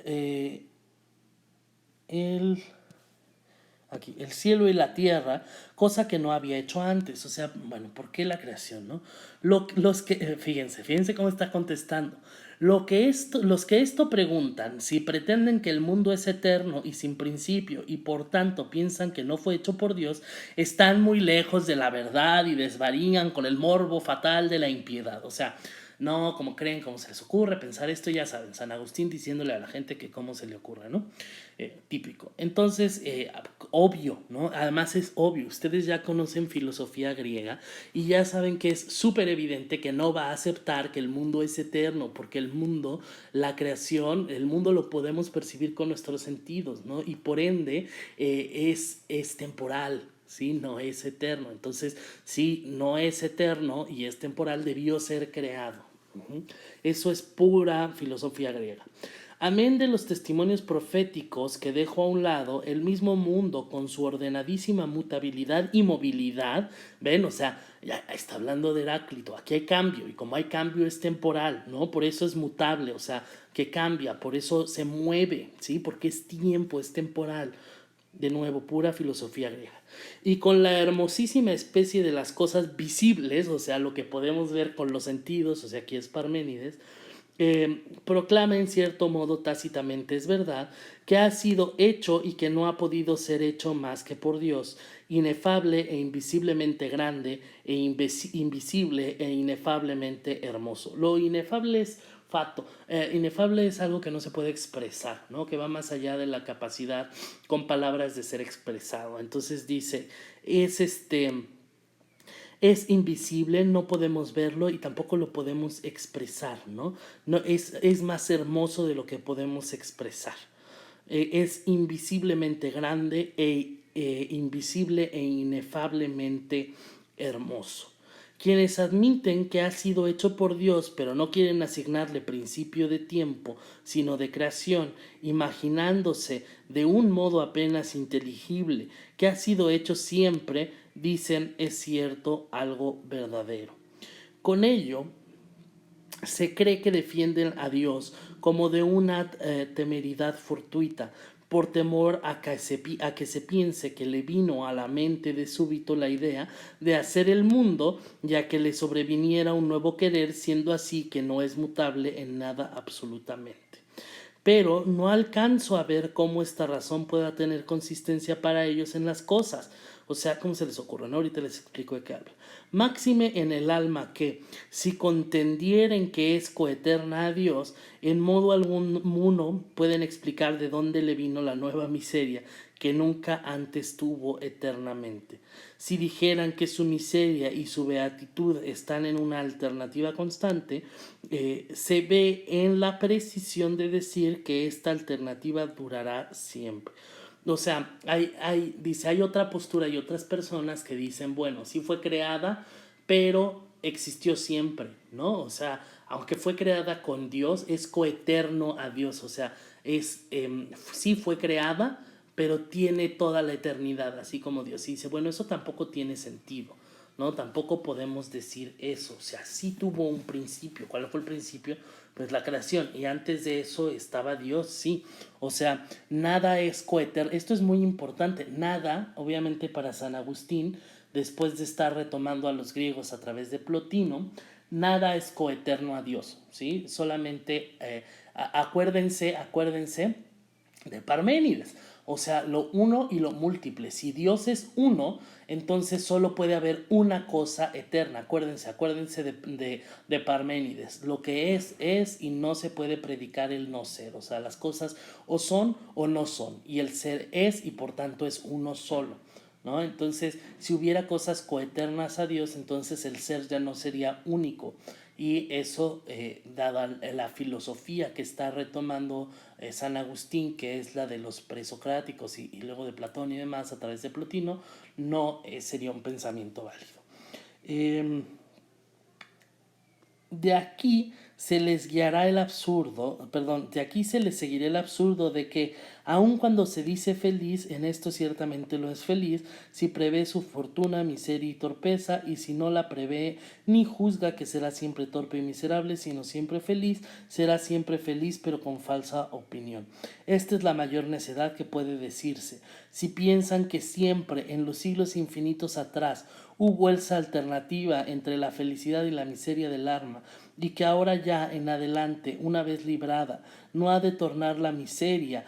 aquí, el cielo y la tierra, cosa que no había hecho antes? O sea, bueno, ¿por qué la creación, no? Los que, fíjense cómo está contestando. Los que esto preguntan, si pretenden que el mundo es eterno y sin principio, y por tanto piensan que no fue hecho por Dios, están muy lejos de la verdad y desvarían con el morbo fatal de la impiedad. O sea, no, como creen, cómo se les ocurre pensar esto, ya saben, San Agustín diciéndole a la gente que cómo se le ocurre, ¿no? Típico. Entonces, obvio, ¿no? Además es obvio, ustedes ya conocen filosofía griega y ya saben que es súper evidente que no va a aceptar que el mundo es eterno, porque el mundo, la creación, el mundo lo podemos percibir con nuestros sentidos, ¿no? Y por ende es temporal, ¿sí? No es eterno. Entonces, si no es eterno y es temporal, debió ser creado. Eso es pura filosofía griega. Amén de los testimonios proféticos que dejo a un lado, el mismo mundo con su ordenadísima mutabilidad y movilidad, ven, o sea, ya está hablando de Heráclito, aquí hay cambio, y como hay cambio es temporal, ¿no? Por eso es mutable, o sea, que cambia, por eso se mueve, ¿sí? Porque es tiempo, es temporal. De nuevo, pura filosofía griega. Y con la hermosísima especie de las cosas visibles, o sea, lo que podemos ver con los sentidos, o sea, aquí es Parménides, proclama en cierto modo tácitamente, es verdad, que ha sido hecho y que no ha podido ser hecho más que por Dios, inefable e invisiblemente grande, e invisible e inefablemente hermoso. Lo inefable es fato, inefable es algo que no se puede expresar, ¿no? Que va más allá de la capacidad con palabras de ser expresado. Entonces dice, es es invisible, no podemos verlo y tampoco lo podemos expresar, ¿no? No es más hermoso de lo que podemos expresar. Es invisiblemente grande invisible e inefablemente hermoso. Quienes admiten que ha sido hecho por Dios, pero no quieren asignarle principio de tiempo, sino de creación, imaginándose de un modo apenas inteligible que ha sido hecho siempre, dicen es cierto algo verdadero. Con ello, se cree que defienden a Dios como de una temeridad fortuita, por temor a que se piense que le vino a la mente de súbito la idea de hacer el mundo, ya que le sobreviniera un nuevo querer, siendo así que no es mutable en nada absolutamente. Pero no alcanzo a ver cómo esta razón pueda tener consistencia para ellos en las cosas. O sea, ¿cómo se les ocurre? ¿No? Ahorita les explico de qué hablo. Máxime en el alma que, si contendieren que es coeterna a Dios, en modo alguno pueden explicar de dónde le vino la nueva miseria que nunca antes tuvo eternamente. Si dijeran que su miseria y su beatitud están en una alternativa constante, se ve en la precisión de decir que esta alternativa durará siempre. O sea, hay otra postura y otras personas que dicen, bueno, sí fue creada, pero existió siempre, ¿no? O sea, aunque fue creada con Dios, es coeterno a Dios, o sea, sí fue creada, pero tiene toda la eternidad, así como Dios. Y dice, bueno, eso tampoco tiene sentido, ¿no? Tampoco podemos decir eso, o sea, sí tuvo un principio. ¿Cuál fue el principio? Pues la creación, y antes de eso estaba Dios, sí. O sea, nada es coeterno. Esto es muy importante. Nada, obviamente para San Agustín, después de estar retomando a los griegos a través de Plotino, nada es coeterno a Dios, ¿sí? Solamente acuérdense de Parménides. O sea, lo uno y lo múltiple. Si Dios es uno, entonces solo puede haber una cosa eterna. Acuérdense de Parménides. Lo que es y no se puede predicar el no ser. O sea, las cosas o son o no son. Y el ser es y por tanto es uno solo, ¿no? Entonces, si hubiera cosas coeternas a Dios, entonces el ser ya no sería único. Y eso, dada la filosofía que está retomando San Agustín, que es la de los presocráticos y luego de Platón y demás a través de Plotino, no sería un pensamiento válido. De aquí se les guiará el absurdo, perdón, de aquí se les seguirá el absurdo de que, aun cuando se dice feliz, en esto ciertamente lo es feliz, si prevé su fortuna, miseria y torpeza, y si no la prevé ni juzga que será siempre torpe y miserable, sino siempre feliz, será siempre feliz, pero con falsa opinión. Esta es la mayor necedad que puede decirse. Si piensan que siempre, en los siglos infinitos atrás, hubo esa alternativa entre la felicidad y la miseria del alma, y que ahora ya en adelante, una vez librada, no ha de tornar la miseria,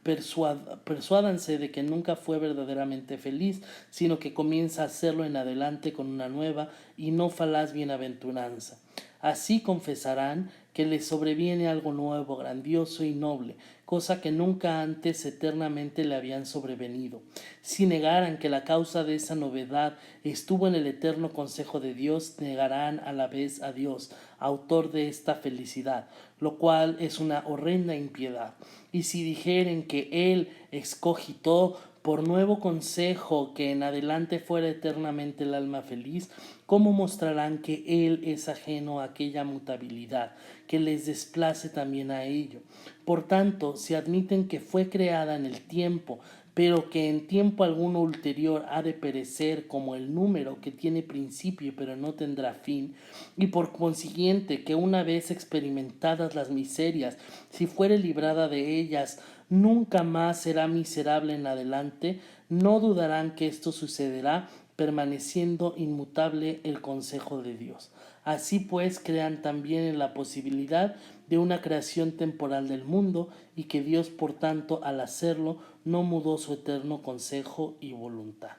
persuádanse de que nunca fue verdaderamente feliz, sino que comienza a hacerlo en adelante con una nueva y no falaz bienaventuranza. Así confesarán que les sobreviene algo nuevo, grandioso y noble, cosa que nunca antes eternamente le habían sobrevenido. Si negaran que la causa de esa novedad estuvo en el eterno consejo de Dios, negarán a la vez a Dios, autor de esta felicidad, lo cual es una horrenda impiedad. Y si dijeren que Él escogitó por nuevo consejo que en adelante fuera eternamente el alma feliz, ¿cómo mostrarán que Él es ajeno a aquella mutabilidad, que les desplace también a ello? Por tanto, si admiten que fue creada en el tiempo, pero que en tiempo alguno ulterior ha de perecer como el número que tiene principio pero no tendrá fin, y por consiguiente que una vez experimentadas las miserias, si fuere librada de ellas, nunca más será miserable en adelante, no dudarán que esto sucederá, permaneciendo inmutable el consejo de Dios. Así pues, crean también en la posibilidad de una creación temporal del mundo, y que Dios, por tanto, al hacerlo, no mudó su eterno consejo y voluntad.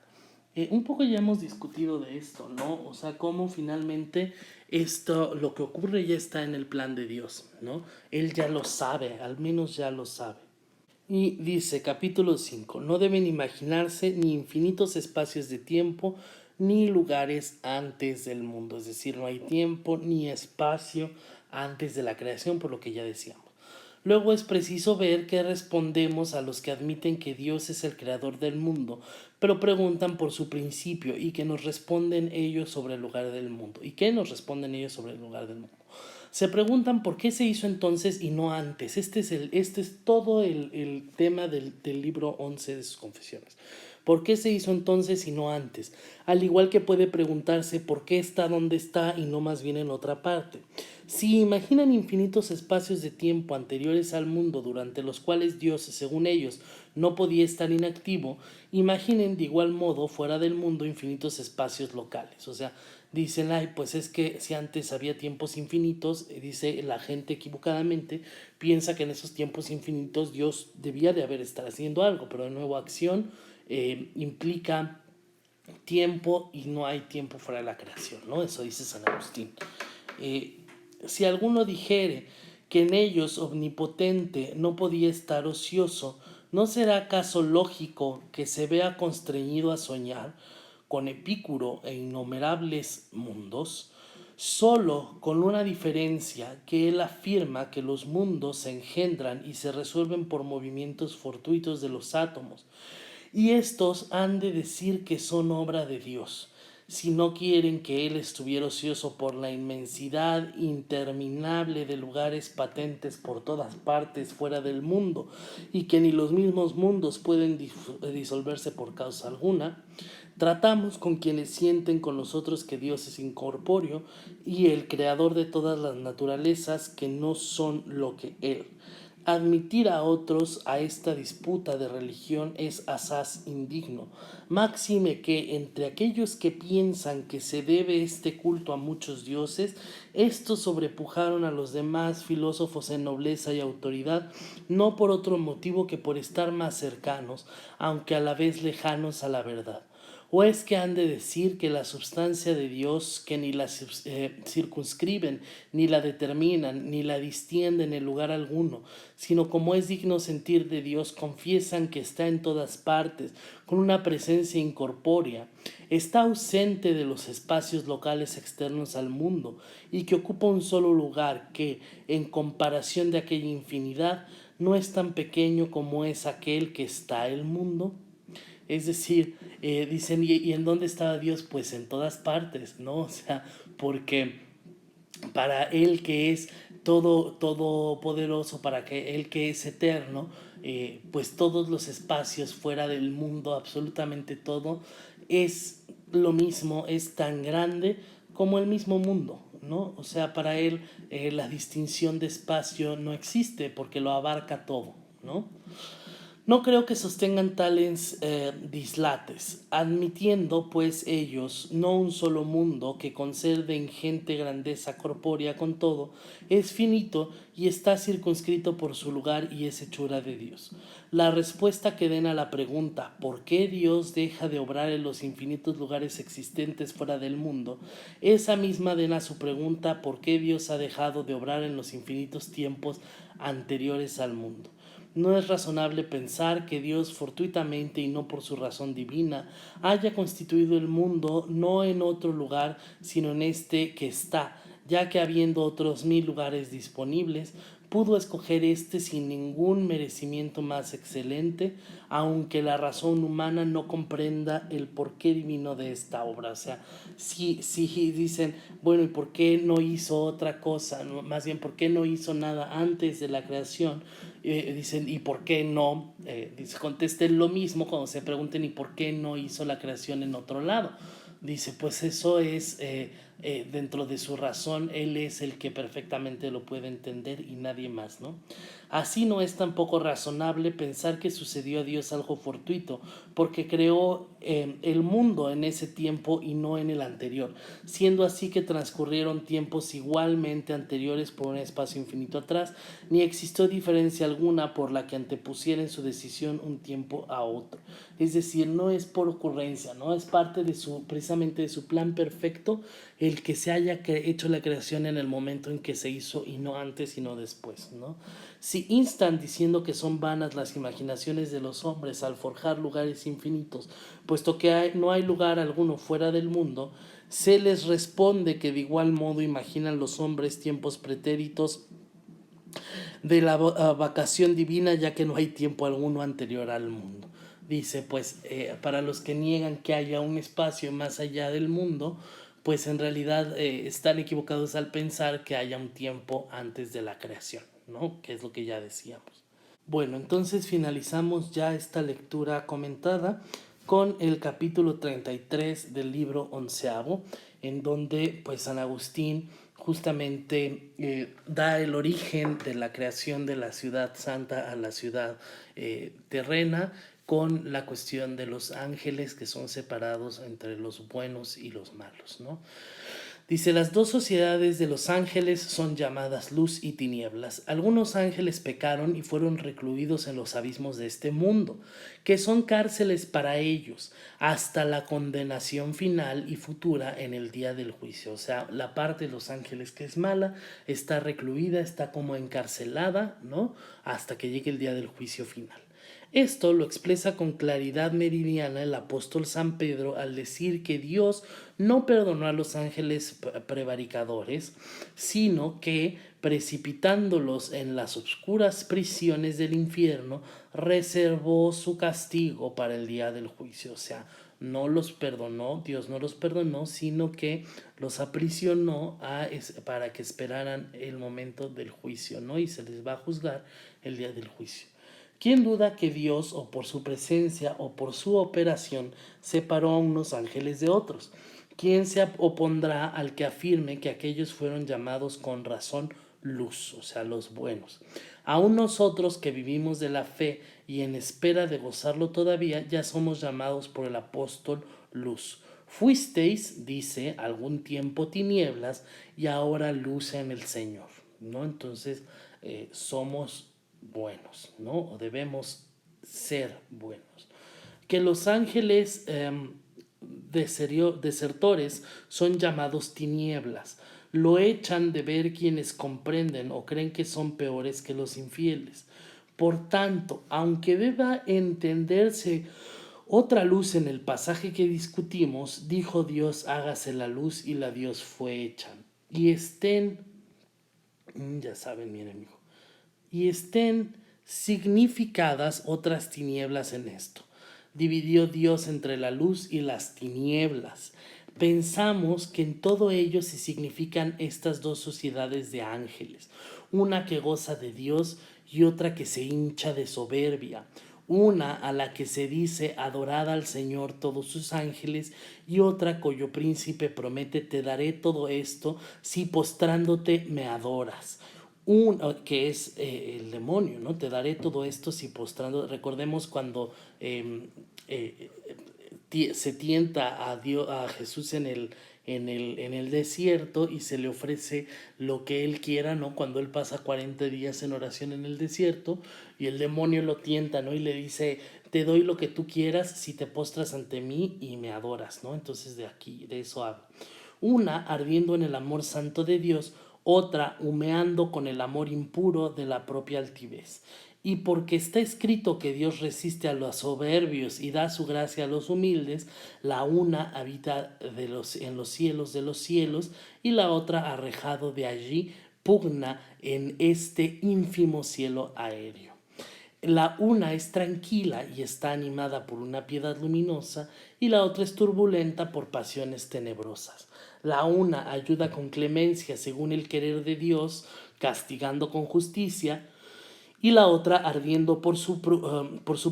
Un poco ya hemos discutido de esto, ¿no? O sea, cómo finalmente esto, lo que ocurre ya está en el plan de Dios, ¿no? Él ya lo sabe, al menos ya lo sabe. Y dice, capítulo 5, no deben imaginarse ni infinitos espacios de tiempo, ni lugares antes del mundo. Es decir, no hay tiempo ni espacio antes de la creación, por lo que ya decíamos. Luego es preciso ver qué respondemos a los que admiten que Dios es el creador del mundo, pero preguntan por su principio y que nos responden ellos sobre el lugar del mundo. ¿Y qué nos responden ellos sobre el lugar del mundo? Se preguntan por qué se hizo entonces y no antes. Este es todo el tema del libro 11 de sus confesiones. ¿Por qué se hizo entonces y no antes? Al igual que puede preguntarse por qué está donde está y no más bien en otra parte. Si imaginan infinitos espacios de tiempo anteriores al mundo durante los cuales Dios, según ellos, no podía estar inactivo, imaginen de igual modo fuera del mundo infinitos espacios locales. O sea, dicen, ay, pues es que si antes había tiempos infinitos, dice la gente equivocadamente, piensa que en esos tiempos infinitos Dios debía de haber estado haciendo algo, pero de nuevo acción implica tiempo y no hay tiempo fuera de la creación, ¿no? Eso dice San Agustín. Si alguno dijere que en ellos omnipotente no podía estar ocioso, ¿no será acaso lógico que se vea constreñido a soñar con Epicuro e innumerables mundos? Solo con una diferencia, que él afirma que los mundos se engendran y se resuelven por movimientos fortuitos de los átomos, y estos han de decir que son obra de Dios, si no quieren que él estuviera ocioso por la inmensidad interminable de lugares patentes por todas partes fuera del mundo, y que ni los mismos mundos pueden disolverse por causa alguna. Tratamos con quienes sienten con nosotros que Dios es incorpóreo y el creador de todas las naturalezas que no son lo que Él. Admitir a otros a esta disputa de religión es asaz indigno, máxime que entre aquellos que piensan que se debe este culto a muchos dioses, estos sobrepujaron a los demás filósofos en nobleza y autoridad, no por otro motivo que por estar más cercanos, aunque a la vez lejanos a la verdad. ¿O es que han de decir que la substancia de Dios, que ni la circunscriben, ni la determinan, ni la distienden en lugar alguno, sino como es digno sentir de Dios, confiesan que está en todas partes, con una presencia incorpórea, está ausente de los espacios locales externos al mundo, y que ocupa un solo lugar que, en comparación de aquella infinidad, no es tan pequeño como es aquel que está el mundo? Es decir, dicen, ¿y en dónde estaba Dios? Pues en todas partes, ¿no? O sea, porque para Él que es todo poderoso, para que Él que es eterno, pues todos los espacios fuera del mundo, absolutamente todo, es lo mismo, es tan grande como el mismo mundo, ¿no? O sea, para Él la distinción de espacio no existe porque lo abarca todo, ¿no? No creo que sostengan tales dislates, admitiendo pues ellos no un solo mundo que con ser de ingente grandeza corpórea con todo, es finito y está circunscrito por su lugar y es hechura de Dios. La respuesta que den a la pregunta ¿por qué Dios deja de obrar en los infinitos lugares existentes fuera del mundo? Esa misma den a su pregunta ¿por qué Dios ha dejado de obrar en los infinitos tiempos anteriores al mundo? No es razonable pensar que Dios fortuitamente y no por su razón divina haya constituido el mundo no en otro lugar sino en este que está, ya que habiendo otros 1000 lugares disponibles, pudo escoger este sin ningún merecimiento más excelente, aunque la razón humana no comprenda el porqué divino de esta obra. O sea, si dicen, bueno, ¿y por qué no hizo otra cosa? No, más bien, ¿por qué no hizo nada antes de la creación? Dicen, ¿y por qué no? Dice, contesten lo mismo cuando se pregunten, ¿y por qué no hizo la creación en otro lado? Dice, pues eso es dentro de su razón, Él es el que perfectamente lo puede entender y nadie más, ¿no? Así no es tampoco razonable pensar que sucedió a Dios algo fortuito, porque creó el mundo en ese tiempo y no en el anterior, siendo así que transcurrieron tiempos igualmente anteriores por un espacio infinito atrás, ni existió diferencia alguna por la que antepusiera en su decisión un tiempo a otro. Es decir, no es por ocurrencia, ¿no? Es parte de precisamente de su plan perfecto, el que se haya hecho la creación en el momento en que se hizo y no antes sino después, ¿no? Si instan diciendo que son vanas las imaginaciones de los hombres al forjar lugares infinitos, puesto que no hay lugar alguno fuera del mundo, se les responde que de igual modo imaginan los hombres tiempos pretéritos de la vacación divina, ya que no hay tiempo alguno anterior al mundo. Dice, pues, para los que niegan que haya un espacio más allá del mundo, pues en realidad están equivocados al pensar que haya un tiempo antes de la creación, ¿no? Que es lo que ya decíamos. Bueno, entonces finalizamos ya esta lectura comentada con el capítulo 33 del libro onceavo, en donde pues San Agustín justamente da el origen de la creación de la ciudad santa a la ciudad terrena, con la cuestión de los ángeles que son separados entre los buenos y los malos, ¿no? Dice, las dos sociedades de los ángeles son llamadas luz y tinieblas. Algunos ángeles pecaron y fueron recluidos en los abismos de este mundo, que son cárceles para ellos, hasta la condenación final y futura en el día del juicio. O sea, la parte de los ángeles que es mala está recluida, está como encarcelada, ¿no? Hasta que llegue el día del juicio final. Esto lo expresa con claridad meridiana el apóstol San Pedro al decir que Dios no perdonó a los ángeles prevaricadores, sino que, precipitándolos en las oscuras prisiones del infierno, reservó su castigo para el día del juicio. O sea, no los perdonó, Dios no los perdonó, sino que los aprisionó para que esperaran el momento del juicio, ¿no? Y se les va a juzgar el día del juicio. ¿Quién duda que Dios, o por su presencia o por su operación, separó a unos ángeles de otros? ¿Quién se opondrá al que afirme que aquellos fueron llamados con razón luz, o sea, los buenos? Aún nosotros que vivimos de la fe y en espera de gozarlo todavía, ya somos llamados por el apóstol luz. Fuisteis, dice, algún tiempo tinieblas y ahora luz en el Señor, ¿no? Entonces, somos buenos, ¿no? O debemos ser buenos. Que los ángeles desertores son llamados tinieblas. Lo echan de ver quienes comprenden o creen que son peores que los infieles. Por tanto, aunque deba entenderse otra luz en el pasaje que discutimos, dijo Dios, hágase la luz y la Dios fue hecha. Y estén, ya saben mi enemigo, y estén significadas otras tinieblas en esto. Dividió Dios entre la luz y las tinieblas. Pensamos que en todo ello se significan estas dos sociedades de ángeles, una que goza de Dios y otra que se hincha de soberbia, una a la que se dice adorad al Señor todos sus ángeles y otra cuyo príncipe promete te daré todo esto si postrándote me adoras. Que es el demonio, ¿no? Te daré todo esto si postrando. Recordemos cuando eh, se tienta a Dios, a Jesús en el desierto y se le ofrece lo que él quiera, ¿no? Cuando él pasa 40 días en oración en el desierto y el demonio lo tienta, ¿no? Y le dice, te doy lo que tú quieras si te postras ante mí y me adoras, ¿no? Entonces de eso habla. Una ardiendo en el amor santo de Dios, otra humeando con el amor impuro de la propia altivez. Y porque está escrito que Dios resiste a los soberbios y da su gracia a los humildes, la una habita en los cielos de los cielos y la otra, arrejado de allí, pugna en este ínfimo cielo aéreo. La una es tranquila y está animada por una piedad luminosa y la otra es turbulenta por pasiones tenebrosas. La una ayuda con clemencia según el querer de Dios, castigando con justicia, y la otra ardiendo por su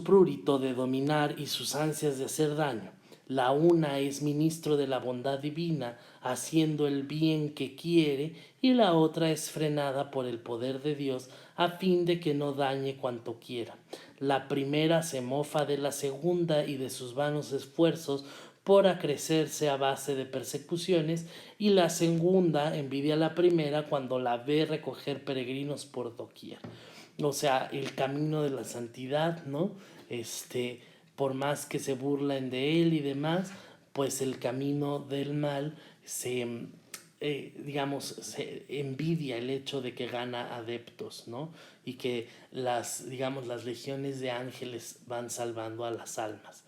prurito de dominar y sus ansias de hacer daño. La una es ministro de la bondad divina, haciendo el bien que quiere, y la otra es frenada por el poder de Dios, a fin de que no dañe cuanto quiera. La primera se mofa de la segunda y de sus vanos esfuerzos por acrecerse a base de persecuciones, y la segunda envidia a la primera cuando la ve recoger peregrinos por doquier. O sea, el camino de la santidad, ¿no? Por más que se burlen de él y demás, pues el camino del mal digamos, se envidia el hecho de que gana adeptos, ¿no? Y que digamos, las legiones de ángeles van salvando a las almas.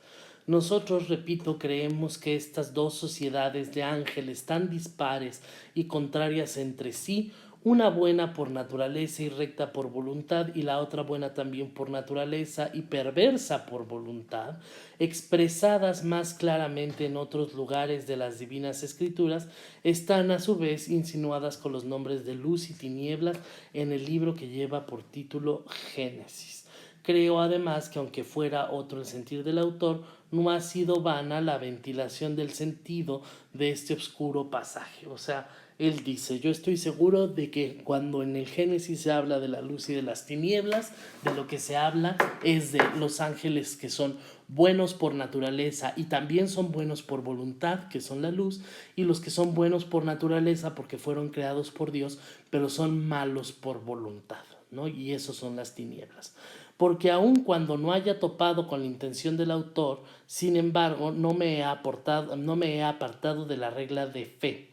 Nosotros, repito, creemos que estas dos sociedades de ángeles tan dispares y contrarias entre sí, una buena por naturaleza y recta por voluntad, y la otra buena también por naturaleza y perversa por voluntad, expresadas más claramente en otros lugares de las divinas escrituras, están a su vez insinuadas con los nombres de luz y tinieblas en el libro que lleva por título Génesis. Creo además que aunque fuera otro el sentir del autor, no ha sido vana la ventilación del sentido de este oscuro pasaje. O sea, él dice, yo estoy seguro de que cuando en el Génesis se habla de la luz y de las tinieblas, de lo que se habla es de los ángeles que son buenos por naturaleza y también son buenos por voluntad, que son la luz, y los que son buenos por naturaleza porque fueron creados por Dios, pero son malos por voluntad, ¿no? Y esos son las tinieblas. Porque aun cuando no haya topado con la intención del autor, sin embargo, no me he apartado de la regla de fe,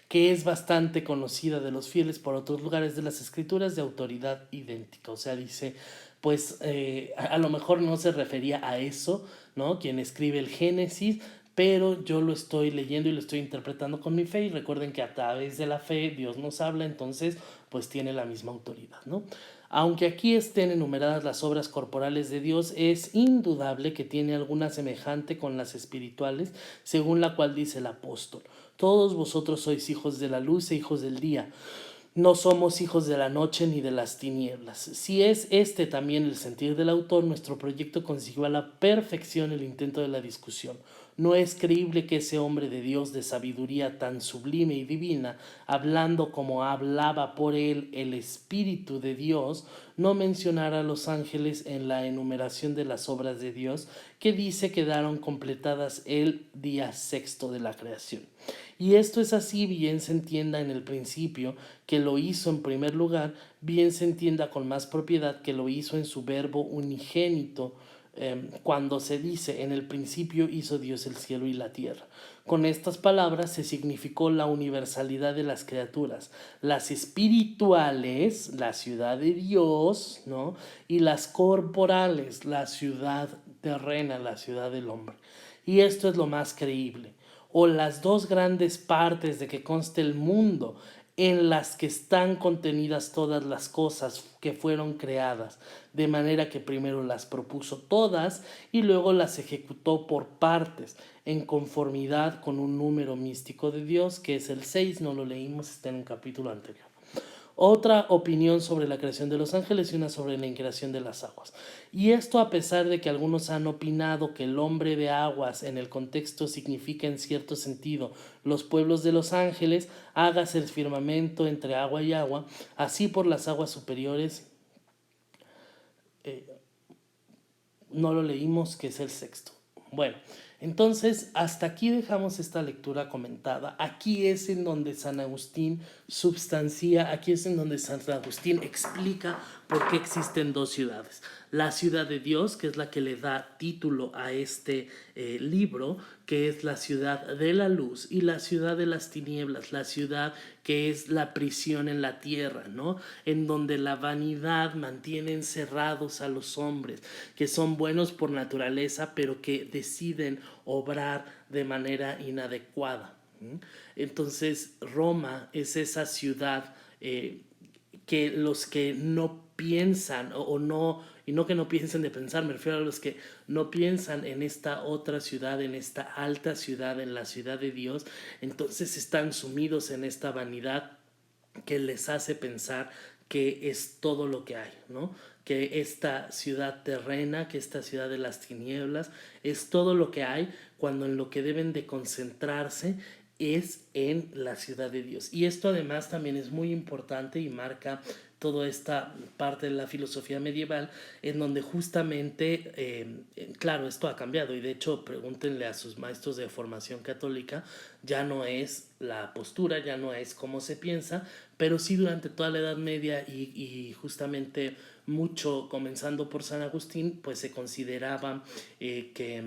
que es bastante conocida de los fieles por otros lugares de las escrituras, de autoridad idéntica. O sea, dice, pues a lo mejor no se refería a eso, ¿no? Quien escribe el Génesis, pero yo lo estoy leyendo y lo estoy interpretando con mi fe, y recuerden que a través de la fe Dios nos habla, entonces pues tiene la misma autoridad, ¿no? Aunque aquí estén enumeradas las obras corporales de Dios, es indudable que tiene alguna semejante con las espirituales, según la cual dice el apóstol: todos vosotros sois hijos de la luz e hijos del día. No somos hijos de la noche ni de las tinieblas. Si es este también el sentir del autor, nuestro proyecto consiguió a la perfección el intento de la discusión. No es creíble que ese hombre de Dios de sabiduría tan sublime y divina, hablando como hablaba por él el Espíritu de Dios, no mencionara a los ángeles en la enumeración de las obras de Dios, que dice quedaron completadas el día sexto de la creación. Y esto es así, bien se entienda en el principio que lo hizo en primer lugar, bien se entienda con más propiedad que lo hizo en su verbo unigénito, cuando se dice en el principio hizo Dios el cielo y la tierra. Con estas palabras se significó la universalidad de las criaturas, las espirituales, la ciudad de Dios, ¿no? Y las corporales, la ciudad terrena, la ciudad del hombre. Y esto es lo más creíble. O las dos grandes partes de que conste el mundo, en las que están contenidas todas las cosas que fueron creadas, de manera que primero las propuso todas y luego las ejecutó por partes, en conformidad con un número místico de Dios, que es el 6, no lo leímos, está en un capítulo anterior. Otra opinión sobre la creación de los ángeles y una sobre la increación de las aguas. Y esto a pesar de que algunos han opinado que el hombre de aguas en el contexto significa en cierto sentido los pueblos de los ángeles, hágase el firmamento entre agua y agua, así por las aguas superiores, no lo leímos, que es el sexto. Bueno, entonces hasta aquí dejamos esta lectura comentada. Aquí es en donde San Agustín substancia, aquí es en donde San Agustín explica por qué existen dos ciudades. La ciudad de Dios, que es la que le da título a este libro, que es la ciudad de la luz, y la ciudad de las tinieblas, la ciudad que es la prisión en la tierra, ¿no? En donde la vanidad mantiene encerrados a los hombres, que son buenos por naturaleza, pero que deciden obrar de manera inadecuada. Entonces, Roma es esa ciudad que los que no piensan o no, y no que no piensen de pensar, me refiero a los que no piensan en esta otra ciudad, en esta alta ciudad, en la ciudad de Dios, entonces están sumidos en esta vanidad que les hace pensar que es todo lo que hay, ¿no? Que esta ciudad terrena, que esta ciudad de las tinieblas, es todo lo que hay, cuando en lo que deben de concentrarse es en la ciudad de Dios. Y esto además también es muy importante y marca toda esta parte de la filosofía medieval, en donde justamente, claro, esto ha cambiado, y de hecho pregúntenle a sus maestros de formación católica, ya no es la postura, ya no es cómo se piensa, pero sí durante toda la Edad Media y justamente mucho comenzando por San Agustín, pues se consideraba que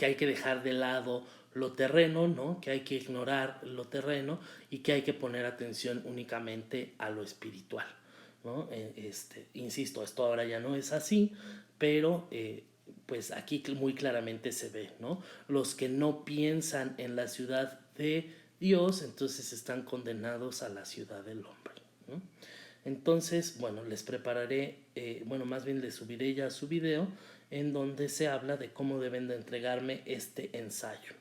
hay que dejar de lado lo terreno, ¿no? Que hay que ignorar lo terreno y que hay que poner atención únicamente a lo espiritual, ¿no? Insisto, esto ahora ya no es así, pero pues aquí muy claramente se ve, ¿no? Los que no piensan en la ciudad de Dios, entonces están condenados a la ciudad del hombre, ¿no? Entonces, bueno, les prepararé, bueno, más bien les subiré ya su video en donde se habla de cómo deben de entregarme este ensayo.